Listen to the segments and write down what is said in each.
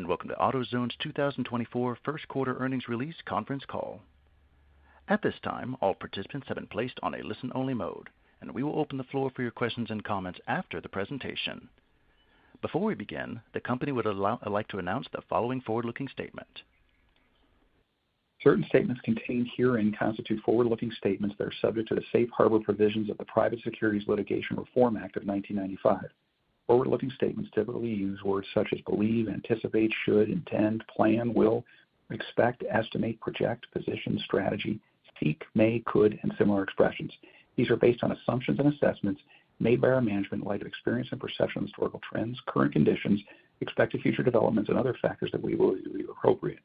and welcome to Autozone's 2024 first quarter earnings release conference call. At this time, all participants have been placed on a listen-only mode, and we will open the floor for your questions and comments after the presentation. Before we begin, the company would like to announce the following forward-looking statement. Certain statements contained herein constitute forward-looking statements that are subject to the safe harbor provisions of the Private Securities Litigation Reform Act of 1995. Forward-looking statements typically use words such as believe, anticipate, should, intend, plan, will, expect, estimate, project, position, strategy, seek, may, could, and similar expressions. These are based on assumptions and assessments made by our management in light of experience and perception of historical trends, current conditions, expected future developments, and other factors that we believe to be appropriate.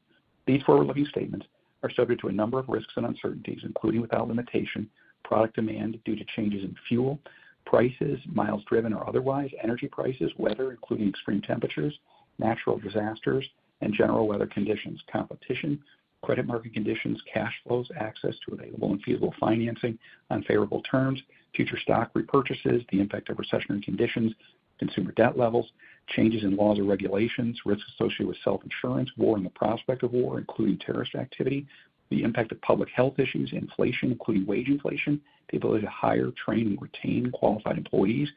These forward-looking statements are subject to a number of risks and uncertainties, including without limitation, product demand due to changes in fuel, prices, miles driven or otherwise, energy prices, weather, including extreme temperatures, natural disasters, and general weather conditions, competition, credit market conditions, cash flows, access to available and feasible financing on favorable terms, future stock repurchases, the impact of recessionary conditions, consumer debt levels, changes in laws or regulations, risks associated with self-insurance, war and the prospect of war, including terrorist activity, the impact of public health issues, inflation, including wage inflation, the ability to hire, train, and retain qualified employees,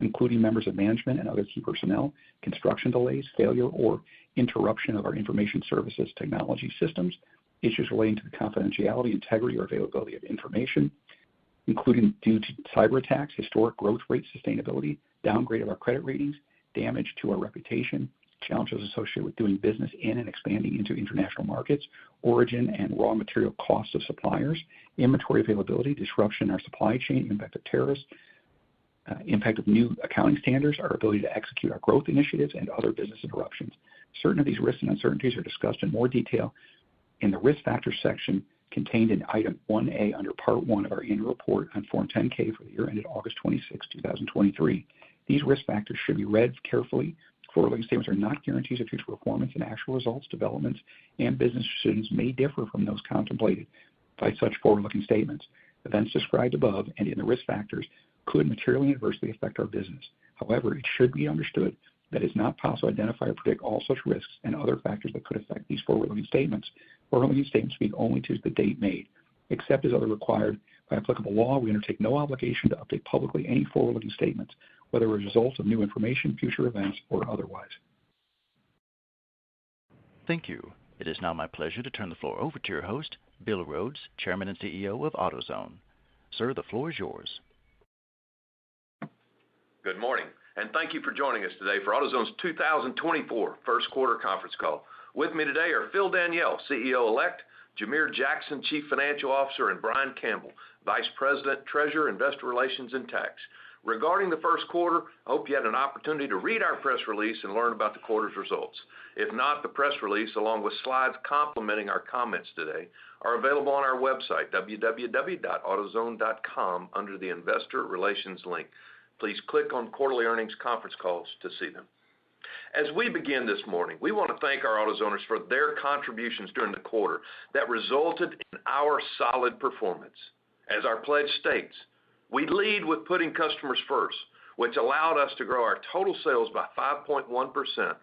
including members of management and other key personnel, construction delays, failure or interruption of our information services technology systems, issues relating to the confidentiality, integrity, or availability of information, including due to cyber attacks, historic growth rate sustainability, downgrade of our credit ratings, damage to our reputation, challenges associated with doing business in and expanding into international markets, origin and raw material costs of suppliers, inventory availability, disruption in our supply chain, impact of terrorists, impact of new accounting standards, our ability to execute our growth initiatives, and other business interruptions. Certain of these risks and uncertainties are discussed in more detail in the Risk Factors section contained in Item 1A under Part 1 of our annual report on Form 10-K for the year ended August 26, 2023. These risk factors should be read carefully. Forward-looking statements are not guarantees of future performance, and actual results, developments, and business decisions may differ from those contemplated by such forward-looking statements. Events described above and in the risk factors could materially and adversely affect our business. However, it should be understood that it is not possible to identify or predict all such risks and other factors that could affect these forward-looking statements. Forward-looking statements speak only to the date made. Except as other required by applicable law, we undertake no obligation to update publicly any forward-looking statements, whether as a result of new information, future events, or otherwise. Thank you. It is now my pleasure to turn the floor over to your host, Bill Rhodes, Chairman and CEO of Autozone. Sir, the floor is yours. Good morning, and thank you for joining us today for AutoZone's 2024 first quarter conference call. With me today are Phil Daniele, CEO-elect, Jameer Jackson, Chief Financial Officer, and Brian Campbell, Vice President, Treasurer, Investor Relations, and Tax. Regarding the first quarter, I hope you had an opportunity to read our press release and learn about the quarter's results. If not, the press release, along with slides complementing our comments today, are available on our website, www.autozone.com, under the Investor Relations link. Please click on Quarterly Earnings Conference Calls to see them. As we begin this morning, we want to thank our AutoZoners for their contributions during the quarter that resulted in our solid performance. As our pledge states, we lead with putting customers first, which allowed us to grow our total sales by 5.1%,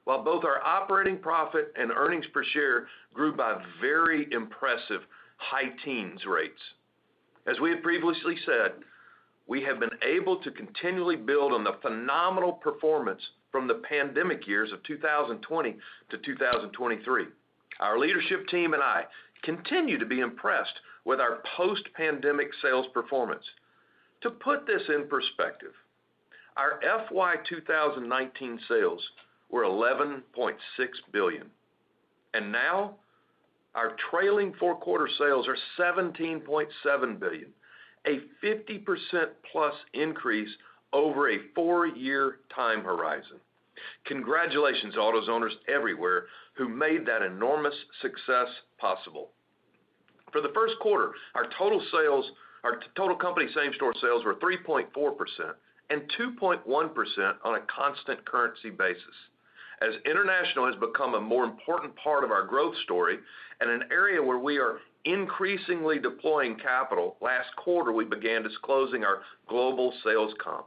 while both our operating profit and earnings per share grew by very impressive high teens rates. As we had previously said, we have been able to continually build on the phenomenal performance from the pandemic years of 2020 to 2023. Our leadership team and I continue to be impressed with our post-pandemic sales performance. To put this in perspective, our FY 2019 sales were $11.6 billion, and now our trailing four-quarter sales are $17.7 billion, a 50% plus increase over a 4-year time horizon. Congratulations, AutoZoners everywhere who made that enormous success possible. For the first quarter, our total company same-store sales were 3.4% and 2.1% on a constant currency basis. As international has become a more important part of our growth story and an area where we are increasingly deploying capital, last quarter we began disclosing our global sales comp.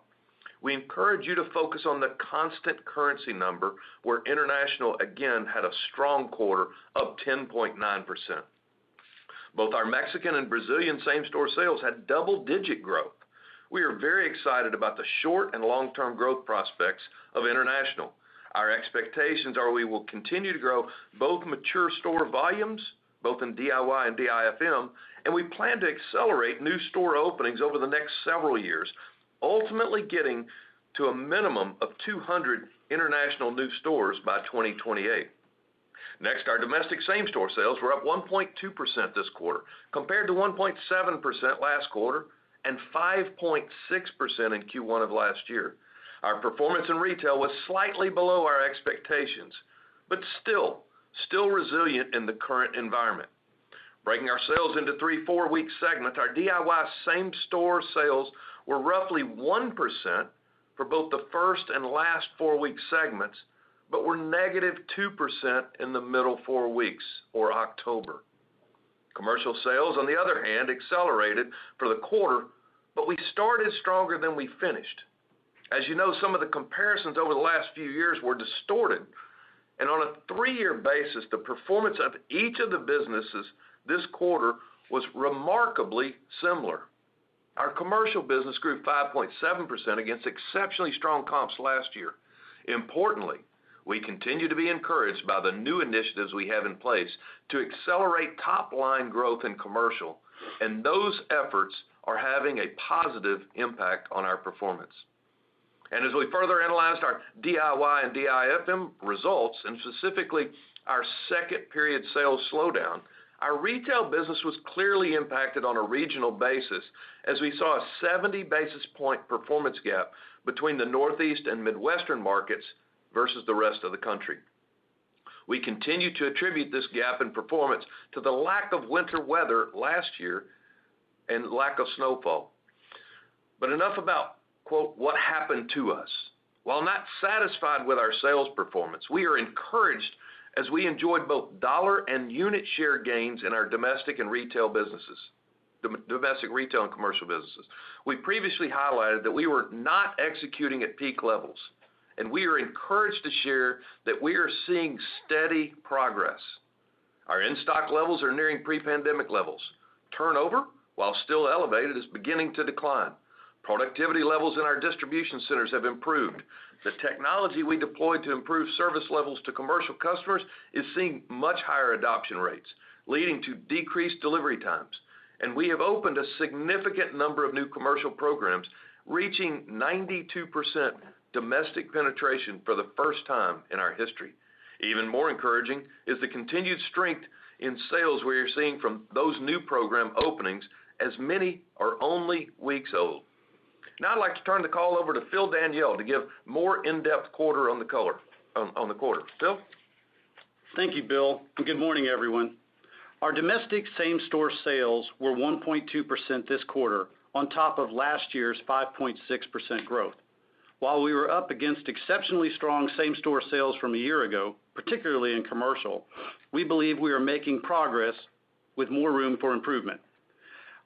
we encourage you to focus on the constant currency number, where international again had a strong quarter, up 10.9%. Both our Mexican and Brazilian same-store sales had double-digit growth. We are very excited about the short and long-term growth prospects of international. Our expectations are we will continue to grow both mature store volumes, both in DIY and DIFM, and we plan to accelerate new store openings over the next several years, ultimately getting to a minimum of 200 international new stores by 2028. Next, our domestic same-store sales were up 1.2% this quarter, compared to 1.7% last quarter and 5.6% in Q1 of last year. Our performance in retail was slightly below our expectations, but still resilient in the current environment. Breaking our sales into 3 4-week segments, our DIY same-store sales were roughly 1% for both the first and last 4-week segments, but were negative 2% in the middle 4 weeks, or October. Commercial sales, on the other hand, accelerated for the quarter, but we started stronger than we finished. As you know, some of the comparisons over the last few years were distorted, and on a 3-year basis, the performance of each of the businesses this quarter was remarkably similar. Our commercial business grew 5.7% against exceptionally strong comps last year. Importantly, we continue to be encouraged by the new initiatives we have in place to accelerate top-line growth in commercial, and those efforts are having a positive impact on our performance. And as we further analyzed our DIY and DIFM results, and specifically our second period sales slowdown, our retail business was clearly impacted on a regional basis, as we saw a 70 basis point performance gap between the Northeast and Midwestern markets versus the rest of the country. We continue to attribute this gap in performance to the lack of winter weather last year and lack of snowfall. But enough about, quote, what happened to us. While not satisfied with our sales performance, we are encouraged as we enjoyed both dollar and unit share gains in our domestic and retail businesses, domestic retail and commercial businesses. We previously highlighted that we were not executing at peak levels, and we are encouraged to share that we are seeing steady progress. Our in-stock levels are nearing pre-pandemic levels. Turnover, while still elevated, is beginning to decline. Productivity levels in our distribution centers have improved. The technology we deployed to improve service levels to commercial customers is seeing much higher adoption rates, leading to decreased delivery times. And we have opened a significant number of new commercial programs, reaching 92% domestic penetration for the first time in our history. Even more encouraging is the continued strength in sales we are seeing from those new program openings, as many are only weeks old. Now I'd like to turn the call over to Phil Daniele to give more in-depth quarter on the quarter. Phil? Thank you, Bill, and good morning, everyone. Our domestic same-store sales were 1.2% this quarter, on top of last year's 5.6% growth. While we were up against exceptionally strong same-store sales from a year ago, particularly in commercial, we believe we are making progress with more room for improvement.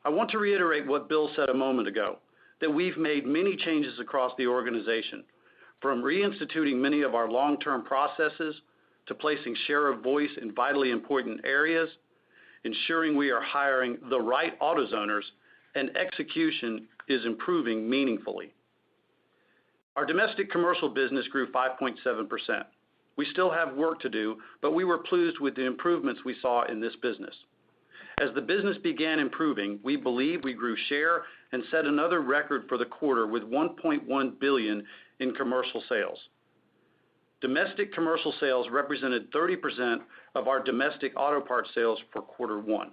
I want to reiterate what Bill said a moment ago, that we've made many changes across the organization, from reinstituting many of our long-term processes to placing share of voice in vitally important areas, ensuring we are hiring the right AutoZoners, and execution is improving meaningfully. Our domestic commercial business grew 5.7%. We still have work to do, but we were pleased with the improvements we saw in this business. As the business began improving, we believe we grew share and set another record for the quarter with $1.1 billion in commercial sales. Domestic commercial sales represented 30% of our domestic auto parts sales for quarter one.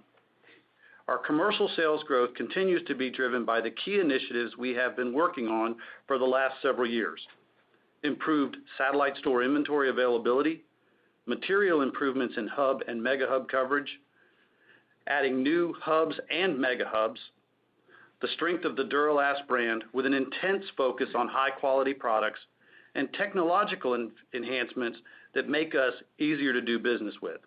Our commercial sales growth continues to be driven by the key initiatives we have been working on for the last several years. Improved satellite store inventory availability, material improvements in hub and mega hub coverage, adding new hubs and mega hubs, the strength of the Duralast brand with an intense focus on high-quality products, and technological enhancements that make us easier to do business with.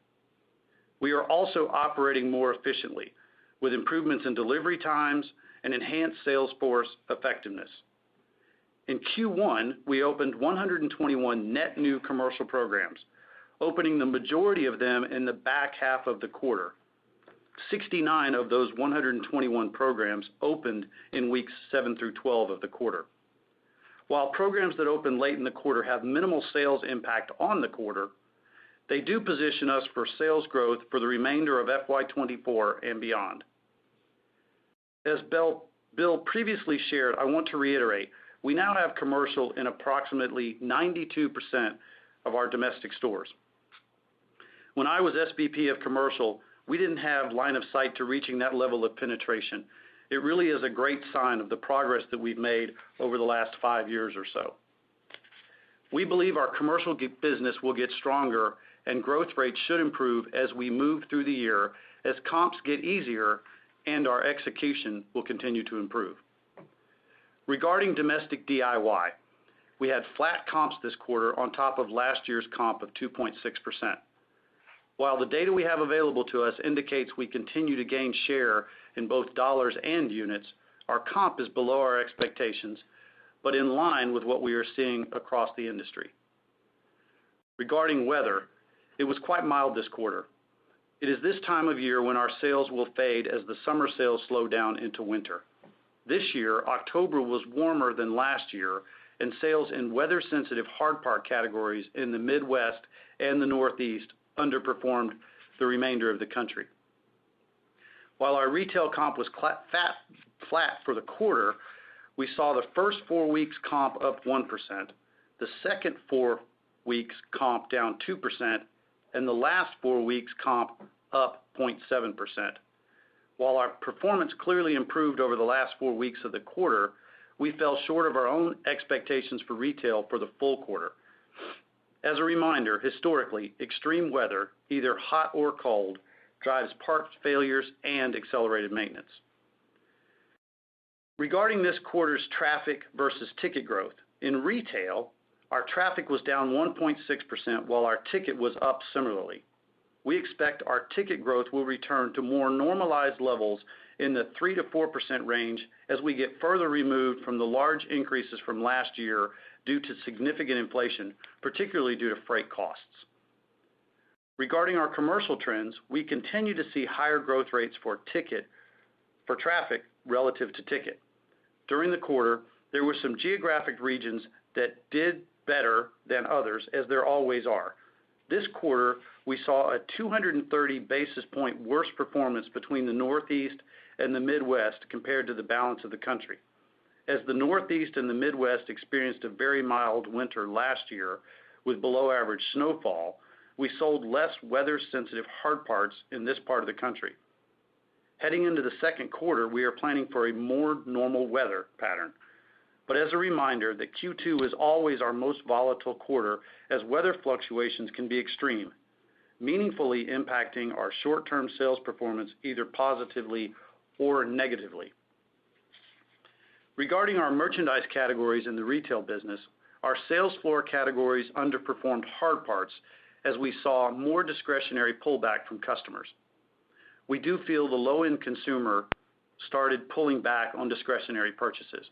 We are also operating more efficiently, with improvements in delivery times and enhanced sales force effectiveness. In Q1, we opened 121 net new commercial programs, opening the majority of them in the back half of the quarter. 69 of those 121 programs opened in weeks 7 through 12 of the quarter. While programs that open late in the quarter have minimal sales impact on the quarter, they do position us for sales growth for the remainder of FY24 and beyond. As Bill previously shared, I want to reiterate, we now have commercial in approximately 92% of our domestic stores. When I was SVP of commercial, we didn't have line of sight to reaching that level of penetration. It really is a great sign of the progress that we've made over the last 5 years or so. We believe our commercial business will get stronger and growth rates should improve as we move through the year as comps get easier and our execution will continue to improve. Regarding domestic DIY, we had flat comps this quarter on top of last year's comp of 2.6%. While the data we have available to us indicates we continue to gain share in both dollars and units, our comp is below our expectations, but in line with what we are seeing across the industry. Regarding weather, it was quite mild this quarter. It is this time of year when our sales will fade as the summer sales slow down into winter. This year, October was warmer than last year, and sales in weather-sensitive hard part categories in the Midwest and the Northeast underperformed the remainder of the country. While our retail comp was flat for the quarter, we saw the first 4 weeks comp up 1%, the second 4 weeks comp down 2%, and the last 4 weeks comp up 0.7%. While our performance clearly improved over the last 4 weeks of the quarter, we fell short of our own expectations for retail for the full quarter. As a reminder, historically, extreme weather, either hot or cold, drives part failures and accelerated maintenance. Regarding this quarter's traffic versus ticket growth, in retail, our traffic was down 1.6% while our ticket was up similarly. We expect our ticket growth will return to more normalized levels in the 3 to 4% range as we get further removed from the large increases from last year due to significant inflation, particularly due to freight costs. Regarding our commercial trends, we continue to see higher growth rates for traffic relative to ticket. During the quarter, there were some geographic regions that did better than others, as there always are. This quarter, we saw a 230 basis point worse performance between the Northeast and the Midwest compared to the balance of the country. As the Northeast and the Midwest experienced a very mild winter last year with below average snowfall, we sold less weather-sensitive hard parts in this part of the country. Heading into the second quarter, we are planning for a more normal weather pattern. But as a reminder that Q2 is always our most volatile quarter as weather fluctuations can be extreme, meaningfully impacting our short-term sales performance either positively or negatively. Regarding our merchandise categories in the retail business, our sales floor categories underperformed hard parts as we saw more discretionary pullback from customers. We do feel the low-end consumer started pulling back on discretionary purchases.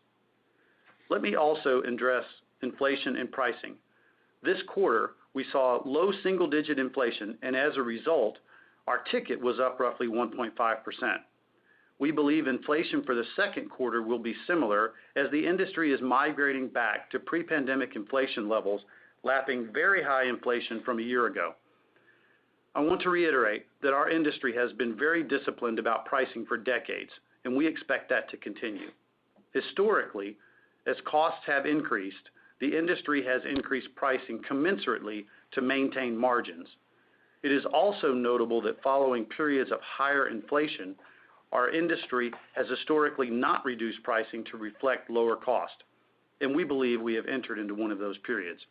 Let me also address inflation and pricing. This quarter, we saw low single-digit inflation, and as a result, our ticket was up roughly 1.5%. We believe inflation for the second quarter will be similar as the industry is migrating back to pre-pandemic inflation levels, lapping very high inflation from a year ago. I want to reiterate that our industry has been very disciplined about pricing for decades, and we expect that to continue. Historically, as costs have increased, the industry has increased pricing commensurately to maintain margins. It is also notable that following periods of higher inflation, our industry has historically not reduced pricing to reflect lower cost, and we believe we have entered into one of those periods.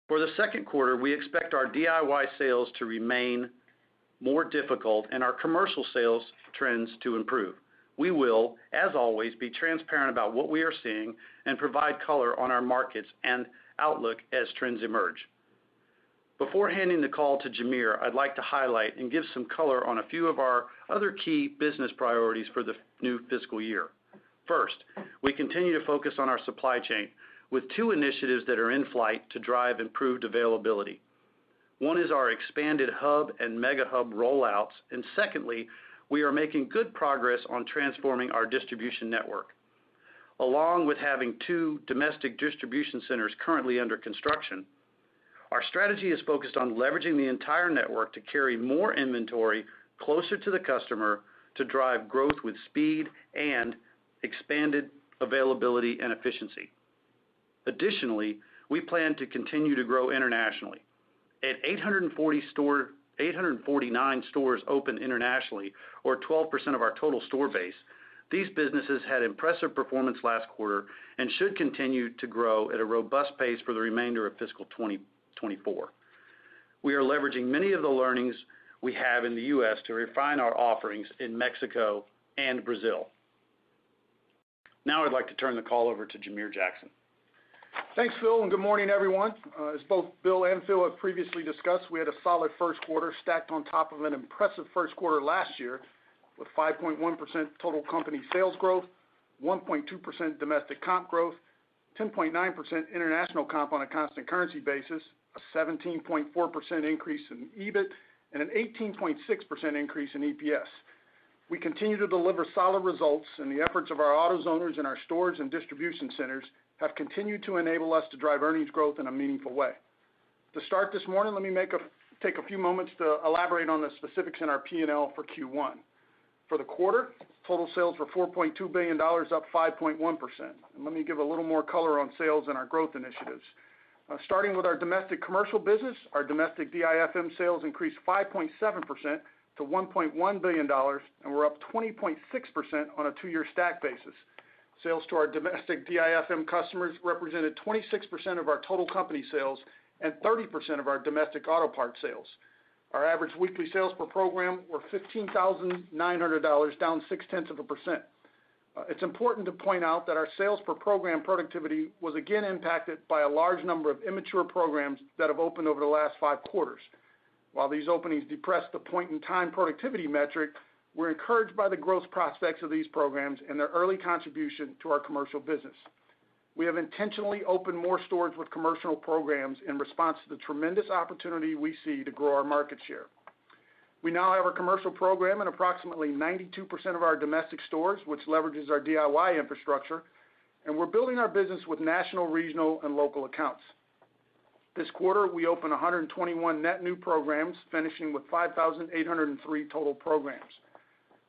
For the second quarter, we expect our DIY sales to remain more difficult and our commercial sales trends to improve. We will, as always, be transparent about what we are seeing and provide color on our markets and outlook as trends emerge. Before handing the call to Jamere, I'd like to highlight and give some color on a few of our other key business priorities for the new fiscal year. First, we continue to focus on our supply chain with two initiatives that are in flight to drive improved availability. One is our expanded hub and mega hub rollouts, and secondly, we are making good progress on transforming our distribution network. Along with having 2 domestic distribution centers currently under construction, our strategy is focused on leveraging the entire network to carry more inventory closer to the customer to drive growth with speed and expanded availability and efficiency. Additionally, we plan to continue to grow internationally. At 849 stores open internationally, or 12% of our total store base, these businesses had impressive performance last quarter and should continue to grow at a robust pace for the remainder of fiscal 2024. We are leveraging many of the learnings we have in the U.S. to refine our offerings in Mexico and Brazil. Now I'd like to turn the call over to Jamere Jackson. Thanks, Phil, and good morning, everyone. As both Bill and Phil have previously discussed, we had a solid first quarter stacked on top of an impressive first quarter last year with 5.1% total company sales growth, 1.2% domestic comp growth, 10.9% international comp on a constant currency basis, a 17.4% increase in EBIT, and an 18.6% increase in EPS. We continue to deliver solid results, and the efforts of our AutoZoners in our stores and distribution centers have continued to enable us to drive earnings growth in a meaningful way. To start this morning, let me take a few moments to elaborate on the specifics in our P&L for Q1. For the quarter, total sales were $4.2 billion, up 5.1%. And let me give a little more color on sales and our growth initiatives. Starting with our domestic commercial business, our domestic DIFM sales increased 5.7% to $1.1 billion, and we're up 20.6% on a 2-year stack basis. Sales to our domestic DIFM customers represented 26% of our total company sales and 30% of our domestic auto parts sales. Our average weekly sales per program were $15,900, down 0.6%. It's important to point out that our sales per program productivity was again impacted by a large number of immature programs that have opened over the last 5 quarters. While these openings depressed the point-in-time productivity metric, we're encouraged by the growth prospects of these programs and their early contribution to our commercial business. We have intentionally opened more stores with commercial programs in response to the tremendous opportunity we see to grow our market share. We now have a commercial program in approximately 92% of our domestic stores, which leverages our DIY infrastructure, and we're building our business with national, regional, and local accounts. This quarter, we opened 121 net new programs, finishing with 5,803 total programs.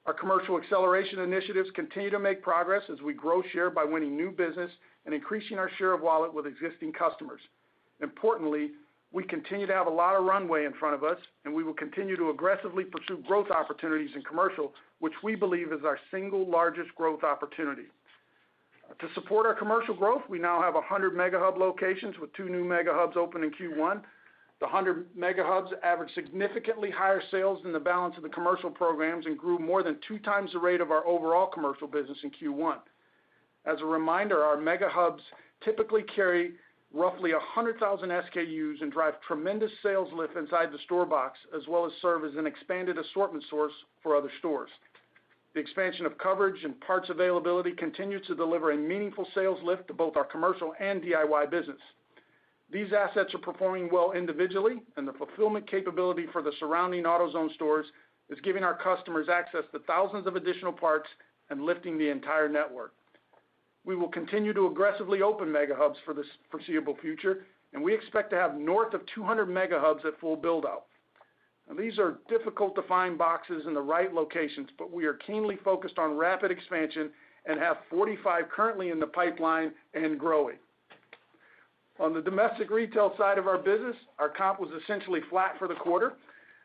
Our commercial acceleration initiatives continue to make progress as we grow share by winning new business and increasing our share of wallet with existing customers. Importantly, we continue to have a lot of runway in front of us, and we will continue to aggressively pursue growth opportunities in commercial, which we believe is our single largest growth opportunity. To support our commercial growth, we now have 100 Mega Hub locations with 2 new Mega Hubs open in Q1. The 100 Mega Hubs average significantly higher sales than the balance of the commercial programs and grew more than 2 times the rate of our overall commercial business in Q1. As a reminder, our Mega Hubs typically carry roughly 100,000 SKUs and drive tremendous sales lift inside the store box, as well as serve as an expanded assortment source for other stores. The expansion of coverage and parts availability continues to deliver a meaningful sales lift to both our commercial and DIY business. These assets are performing well individually, and the fulfillment capability for the surrounding AutoZone stores is giving our customers access to thousands of additional parts and lifting the entire network. We will continue to aggressively open Mega Hubs for the foreseeable future, and we expect to have north of 200 Mega Hubs at full build-out. Now, these are difficult to find boxes in the right locations, but we are keenly focused on rapid expansion and have 45 currently in the pipeline and growing. On the domestic retail side of our business, our comp was essentially flat for the quarter.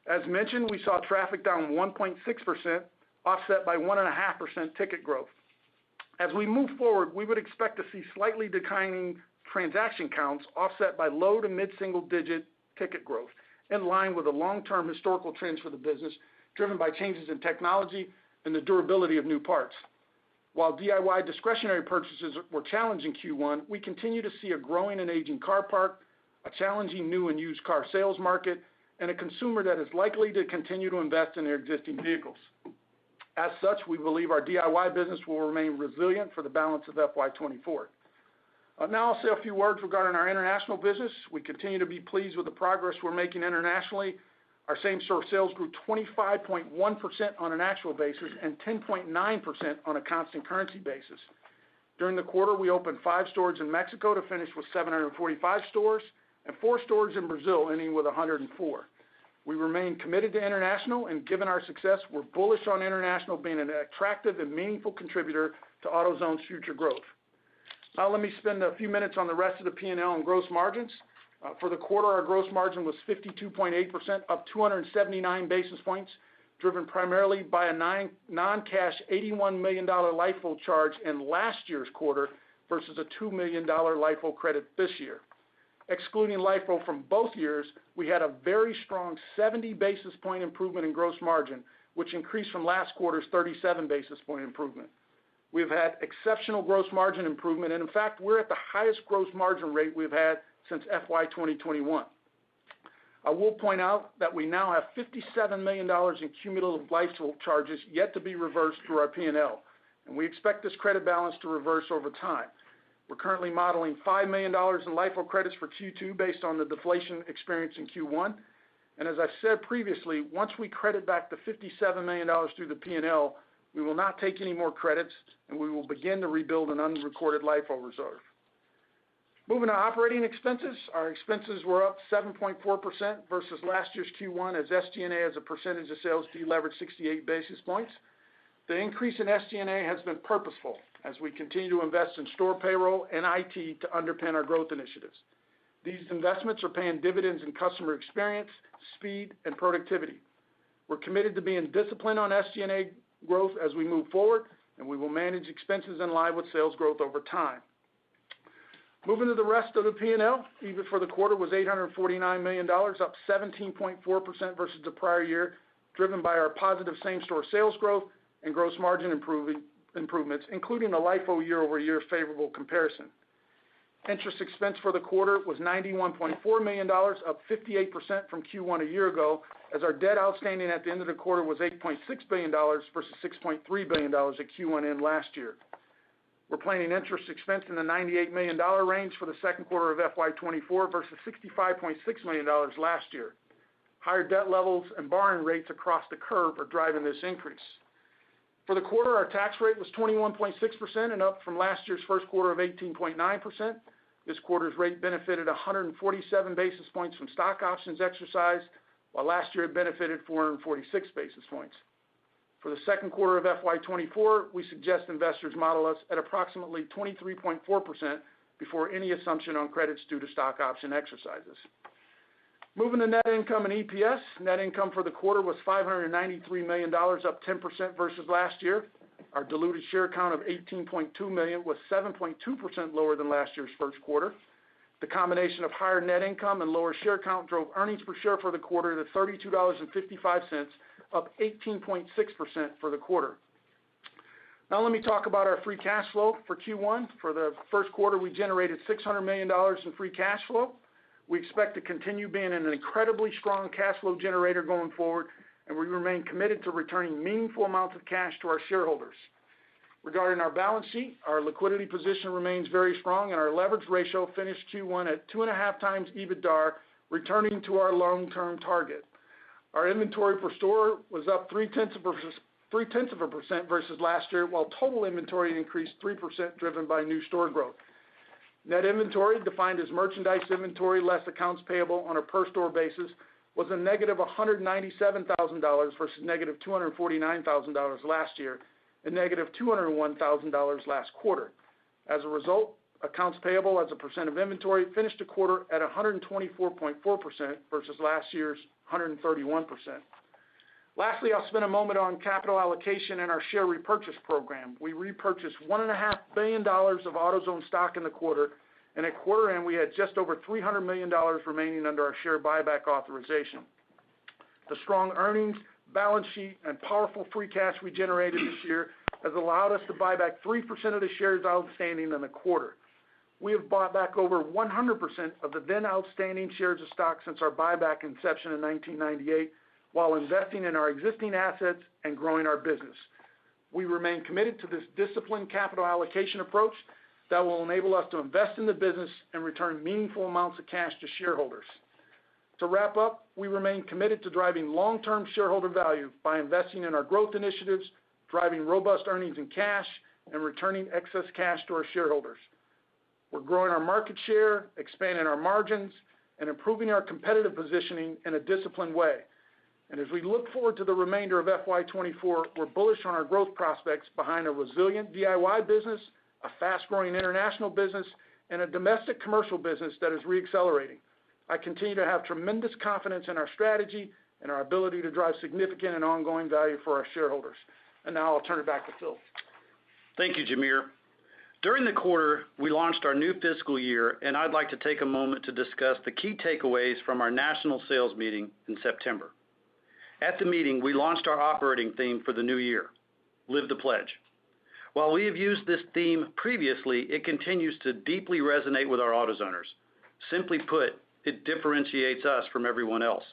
As mentioned, we saw traffic down 1.6%, offset by 1.5% ticket growth. As we move forward, we would expect to see slightly declining transaction counts offset by low to mid-single-digit ticket growth, in line with the long-term historical trends for the business, driven by changes in technology and the durability of new parts. While DIY discretionary purchases were challenged in Q1, we continue to see a growing and aging car park, a challenging new and used car sales market, and a consumer that is likely to continue to invest in their existing vehicles. As such, we believe our DIY business will remain resilient for the balance of FY24. Now I'll say a few words regarding our international business. We continue to be pleased with the progress we're making internationally. Our same-store sales grew 25.1% on an actual basis and 10.9% on a constant currency basis. During the quarter, we opened 5 stores in Mexico to finish with 745 stores and 4 stores in Brazil, ending with 104. We remain committed to international, and given our success, we're bullish on international being an attractive and meaningful contributor to AutoZone's future growth. Now let me spend a few minutes on the rest of the P&L and gross margins. For the quarter, our gross margin was 52.8%, up 279 basis points, driven primarily by a non-cash $81 million LIFO charge in last year's quarter versus a $2 million LIFO credit this year. Excluding LIFO from both years, we had a very strong 70 basis point improvement in gross margin, which increased from last quarter's 37 basis point improvement. We've had exceptional gross margin improvement, and in fact, we're at the highest gross margin rate we've had since FY 2021. I will point out that we now have $57 million in cumulative LIFO charges yet to be reversed through our P&L, and we expect this credit balance to reverse over time. We're currently modeling $5 million in LIFO credits for Q2 based on the deflation experienced in Q1. And as I said previously, once we credit back the $57 million through the P&L, we will not take any more credits, and we will begin to rebuild an unrecorded LIFO reserve. Moving to operating expenses, our expenses were up 7.4% versus last year's Q1 as SG&A as a percentage of sales deleveraged 68 basis points. The increase in SG&A has been purposeful as we continue to invest in store payroll and IT to underpin our growth initiatives. These investments are paying dividends in customer experience, speed, and productivity. We're committed to being disciplined on SG&A growth as we move forward, and we will manage expenses in line with sales growth over time. Moving to the rest of the P&L, EBIT for the quarter was $849 million, up 17.4% versus the prior year, driven by our positive same-store sales growth and gross margin improvements, including a LIFO year-over-year favorable comparison. Interest expense for the quarter was $91.4 million, up 58% from Q1 a year ago, as our debt outstanding at the end of the quarter was $8.6 billion versus $6.3 billion at Q1 end last year. We're planning interest expense in the $98 million range for the second quarter of FY24 versus $65.6 million last year. Higher debt levels and borrowing rates across the curve are driving this increase. For the quarter, our tax rate was 21.6% and up from last year's first quarter of 18.9%. This quarter's rate benefited 147 basis points from stock options exercised, while last year it benefited 446 basis points. For the second quarter of FY24, we suggest investors model us at approximately 23.4% before any assumption on credits due to stock option exercises. Moving to net income and EPS, net income for the quarter was $593 million, up 10% versus last year. Our diluted share count of 18.2 million was 7.2% lower than last year's first quarter. The combination of higher net income and lower share count drove earnings per share for the quarter to $32.55, up 18.6% for the quarter. Now let me talk about our free cash flow for Q1. For the first quarter, we generated $600 million in free cash flow. We expect to continue being an incredibly strong cash flow generator going forward, and we remain committed to returning meaningful amounts of cash to our shareholders. Regarding our balance sheet, our liquidity position remains very strong, and our leverage ratio finished Q1 at 2.5 times EBITDA, returning to our long-term target. Our inventory per store was up 0.3% versus last year, while total inventory increased 3%, driven by new store growth. Net inventory, defined as merchandise inventory less accounts payable on a per-store basis, was a negative $197,000 versus negative $249,000 last year and negative $201,000 last quarter. As a result, accounts payable as a percent of inventory finished the quarter at 124.4% versus last year's 131%. Lastly, I'll spend a moment on capital allocation and our share repurchase program. We repurchased $1.5 billion of AutoZone stock in the quarter, and at quarter end, we had just over $300 million remaining under our share buyback authorization. The strong earnings, balance sheet, and powerful free cash we generated this year has allowed us to buy back 3% of the shares outstanding in the quarter. We have bought back over 100% of the then outstanding shares of stock since our buyback inception in 1998, while investing in our existing assets and growing our business. We remain committed to this disciplined capital allocation approach that will enable us to invest in the business and return meaningful amounts of cash to shareholders. To wrap up, we remain committed to driving long-term shareholder value by investing in our growth initiatives, driving robust earnings and cash, and returning excess cash to our shareholders. We're growing our market share, expanding our margins, and improving our competitive positioning in a disciplined way. And as we look forward to the remainder of FY24, we're bullish on our growth prospects behind a resilient DIY business, a fast-growing international business, and a domestic commercial business that is reaccelerating. I continue to have tremendous confidence in our strategy and our ability to drive significant and ongoing value for our shareholders. And now I'll turn it back to Phil. Thank you, Jamere. During the quarter, we launched our new fiscal year, and I'd like to take a moment to discuss the key takeaways from our national sales meeting in September. At the meeting, we launched our operating theme for the new year, Live the Pledge. While we have used this theme previously, it continues to deeply resonate with our AutoZoners. Simply put, it differentiates us from everyone else.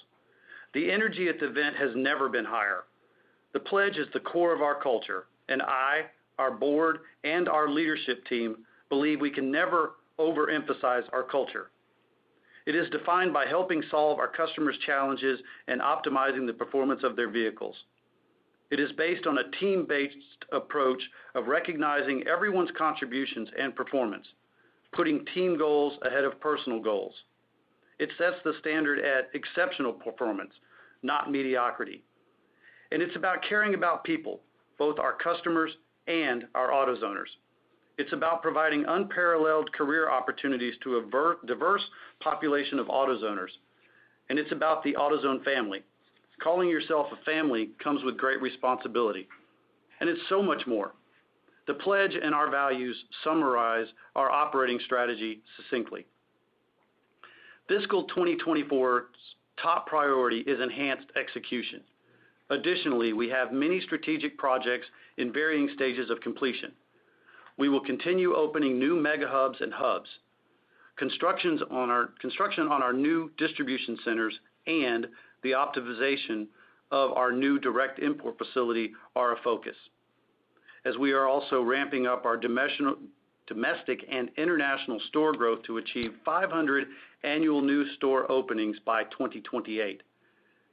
The energy at the event has never been higher. The pledge is the core of our culture, and I, our board, and our leadership team believe we can never overemphasize our culture. It is defined by helping solve our customers' challenges and optimizing the performance of their vehicles. It is based on a team-based approach of recognizing everyone's contributions and performance, putting team goals ahead of personal goals. It sets the standard at exceptional performance, not mediocrity. And it's about caring about people, both our customers and our AutoZoners. It's about providing unparalleled career opportunities to a diverse population of AutoZoners. And it's about the AutoZone family. Calling yourself a family comes with great responsibility. And it's so much more. The pledge and our values summarize our operating strategy succinctly. Fiscal 2024's top priority is enhanced execution. Additionally, we have many strategic projects in varying stages of completion. We will continue opening new mega hubs and hubs. Construction on our new distribution centers and the optimization of our new direct import facility are a focus, as we are also ramping up our domestic and international store growth to achieve 500 annual new store openings by 2028.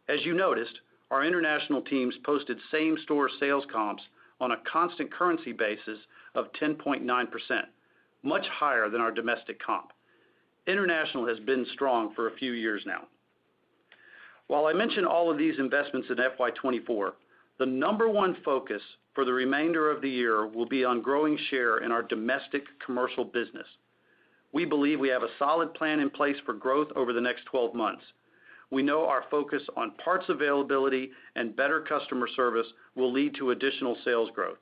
As you noticed, our international teams posted same-store sales comps on a constant currency basis of 10.9%, much higher than our domestic comp. International has been strong for a few years now. While I mention all of these investments in FY24, the number one focus for the remainder of the year will be on growing share in our domestic commercial business. We believe we have a solid plan in place for growth over the next 12 months. We know our focus on parts availability and better customer service will lead to additional sales growth.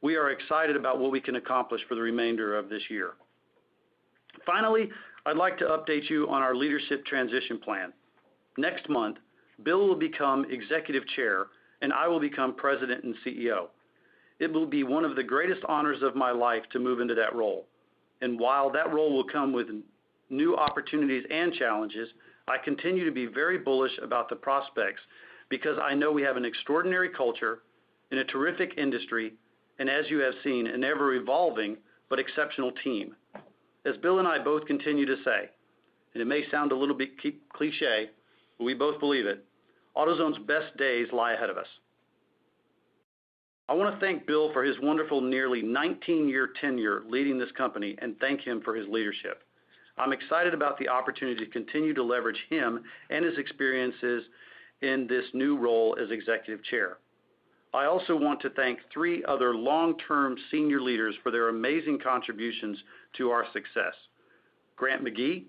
We are excited about what we can accomplish for the remainder of this year. Finally, I'd like to update you on our leadership transition plan. Next month, Bill will become Executive Chair, and I will become President and CEO. It will be one of the greatest honors of my life to move into that role. And while that role will come with new opportunities and challenges, I continue to be very bullish about the prospects because I know we have an extraordinary culture in a terrific industry, and as you have seen, an ever-evolving but exceptional team. As Bill and I both continue to say, and it may sound a little bit cliche, but we both believe it, AutoZone's best days lie ahead of us. I want to thank Bill for his wonderful nearly 19-year tenure leading this company and thank him for his leadership. I'm excited about the opportunity to continue to leverage him and his experiences in this new role as Executive Chair. I also want to thank 3 other long-term senior leaders for their amazing contributions to our success: Grant McGee,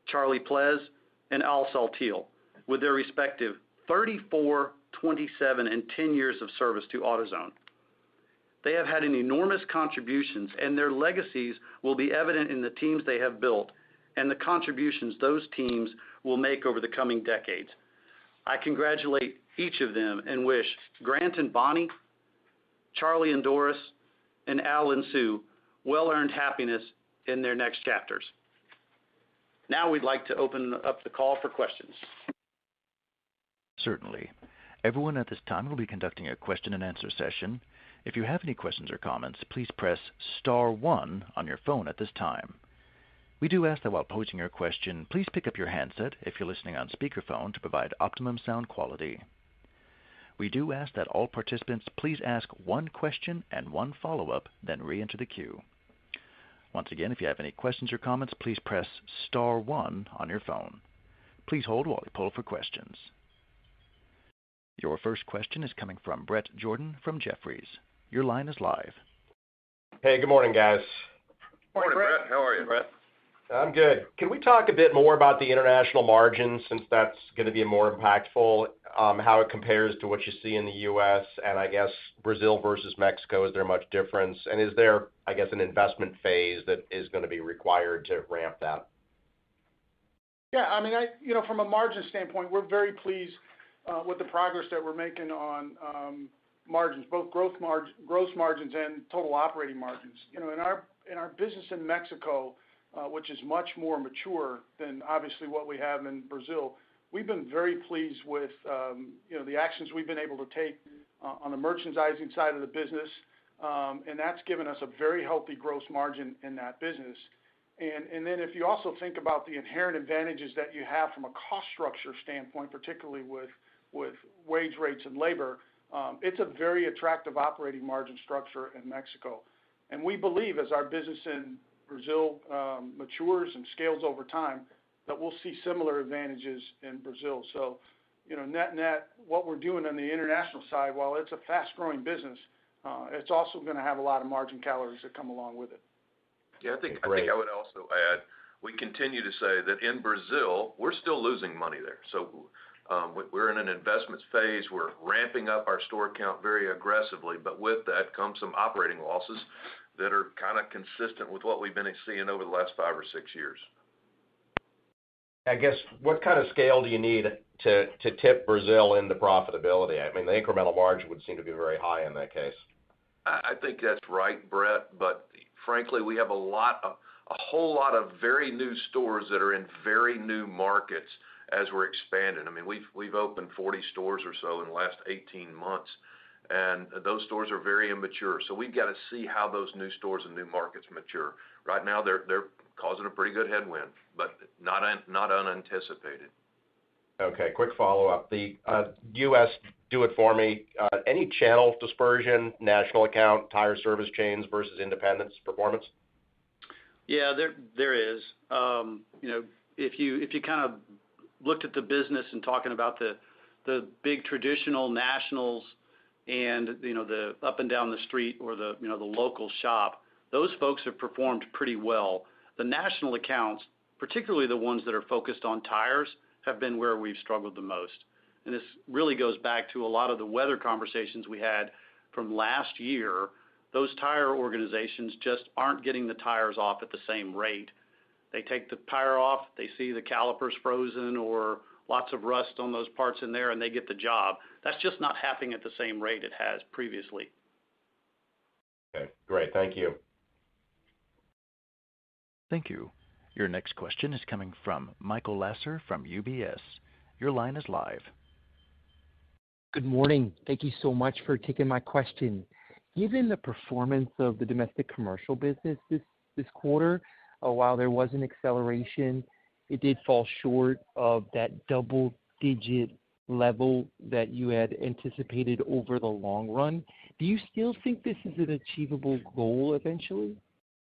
Charlie Plez, and Al Saltiel, with their respective 34, 27, and 10 years of service to AutoZone. They have had an enormous contributions, and their legacies will be evident in the teams they have built and the contributions those teams will make over the coming decades. I congratulate each of them and wish Grant and Bonnie, Charlie and Doris, and Al and Sue well-earned happiness in their next chapters. Now we'd like to open up the call for questions. Certainly. Everyone at this time will be conducting a question-and-answer session. If you have any questions or comments, please press star one on your phone at this time. We do ask that while posing your question, please pick up your handset if you're listening on speakerphone to provide optimum sound quality. We do ask that all participants please ask one question and one follow-up, then re-enter the queue. Once again, if you have any questions or comments, please press star one on your phone. Please hold while we poll for questions. Your first question is coming from Bret Jordan from Jefferies. Your line is live. Hey, good morning, guys. Morning, Brett. How are you? Brett? I'm good. Can we talk a bit more about the international margins, since that's going to be more impactful, how it compares to what you see in the U.S. and I guess Brazil versus Mexico? Is there much difference? And is there, I guess, an investment phase that is going to be required to ramp that? Yeah, I mean, from a margin standpoint, we're very pleased with the progress that we're making on margins, both gross margins and total operating margins. In our business in Mexico, which is much more mature than obviously what we have in Brazil, we've been very pleased with the actions we've been able to take on the merchandising side of the business, and that's given us a very healthy gross margin in that business. And then if you also think about the inherent advantages that you have from a cost structure standpoint, particularly with wage rates and labor, it's a very attractive operating margin structure in Mexico. And we believe as our business in Brazil matures and scales over time, that we'll see similar advantages in Brazil. So, net, what we're doing on the international side, while it's a fast-growing business, it's also going to have a lot of margin calories that come along with it. Yeah, I think I would also add, we continue to say that in Brazil, we're still losing money there. So we're in an investment phase. We're ramping up our store count very aggressively, but with that comes some operating losses that are kind of consistent with what we've been seeing over the last 5 or 6 years. I guess, what kind of scale do you need to tip Brazil into profitability? I mean, the incremental margin would seem to be very high in that case. I think that's right, Brett, but frankly, we have a whole lot of very new stores that are in very new markets as we're expanding. I mean, we've opened 40 stores or so in the last 18 months, and those stores are very immature. So we've got to see how those new stores and new markets mature. Right now, they're causing a pretty good headwind, but not unanticipated. Okay, quick follow-up. The U.S. do-it-for-me, any channel dispersion, national account, tire service chains versus independents performance? Yeah, there is. If you kind of looked at the business and talking about the big traditional nationals and the up and down the street or the local shop, those folks have performed pretty well. The national accounts, particularly the ones that are focused on tires, have been where we've struggled the most. And this really goes back to a lot of the weather conversations we had from last year. Those tire organizations just aren't getting the tires off at the same rate. They take the tire off, they see the calipers frozen or lots of rust on those parts in there, and they get the job. That's just not happening at the same rate it has previously. Okay, great. Thank you. Thank you. Your next question is coming from Michael Lasser from UBS. Your line is live. Good morning. Thank you so much for taking my question. Given the performance of the domestic commercial business this quarter, while there was an acceleration, it did fall short of that double-digit level that you had anticipated over the long run. Do you still think this is an achievable goal eventually?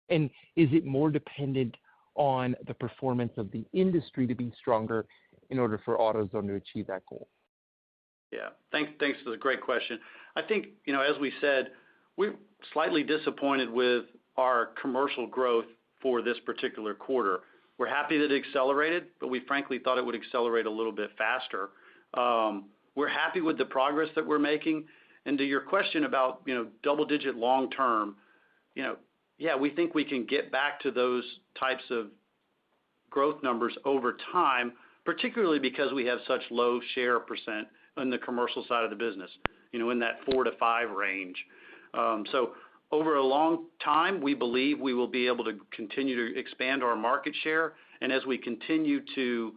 And is it more dependent on the performance of the industry to be stronger in order for AutoZone to achieve that goal? Yeah, thanks for the great question. I think, as we said, we're slightly disappointed with our commercial growth for this particular quarter. We're happy that it accelerated, but we frankly thought it would accelerate a little bit faster. We're happy with the progress that we're making. And to your question about, double-digit long-term, yeah, we think we can get back to those types of growth numbers over time, particularly because we have such low share percent in the commercial side of the business, in that 4 to 5 range. So over a long time, we believe we will be able to continue to expand our market share. And as we continue to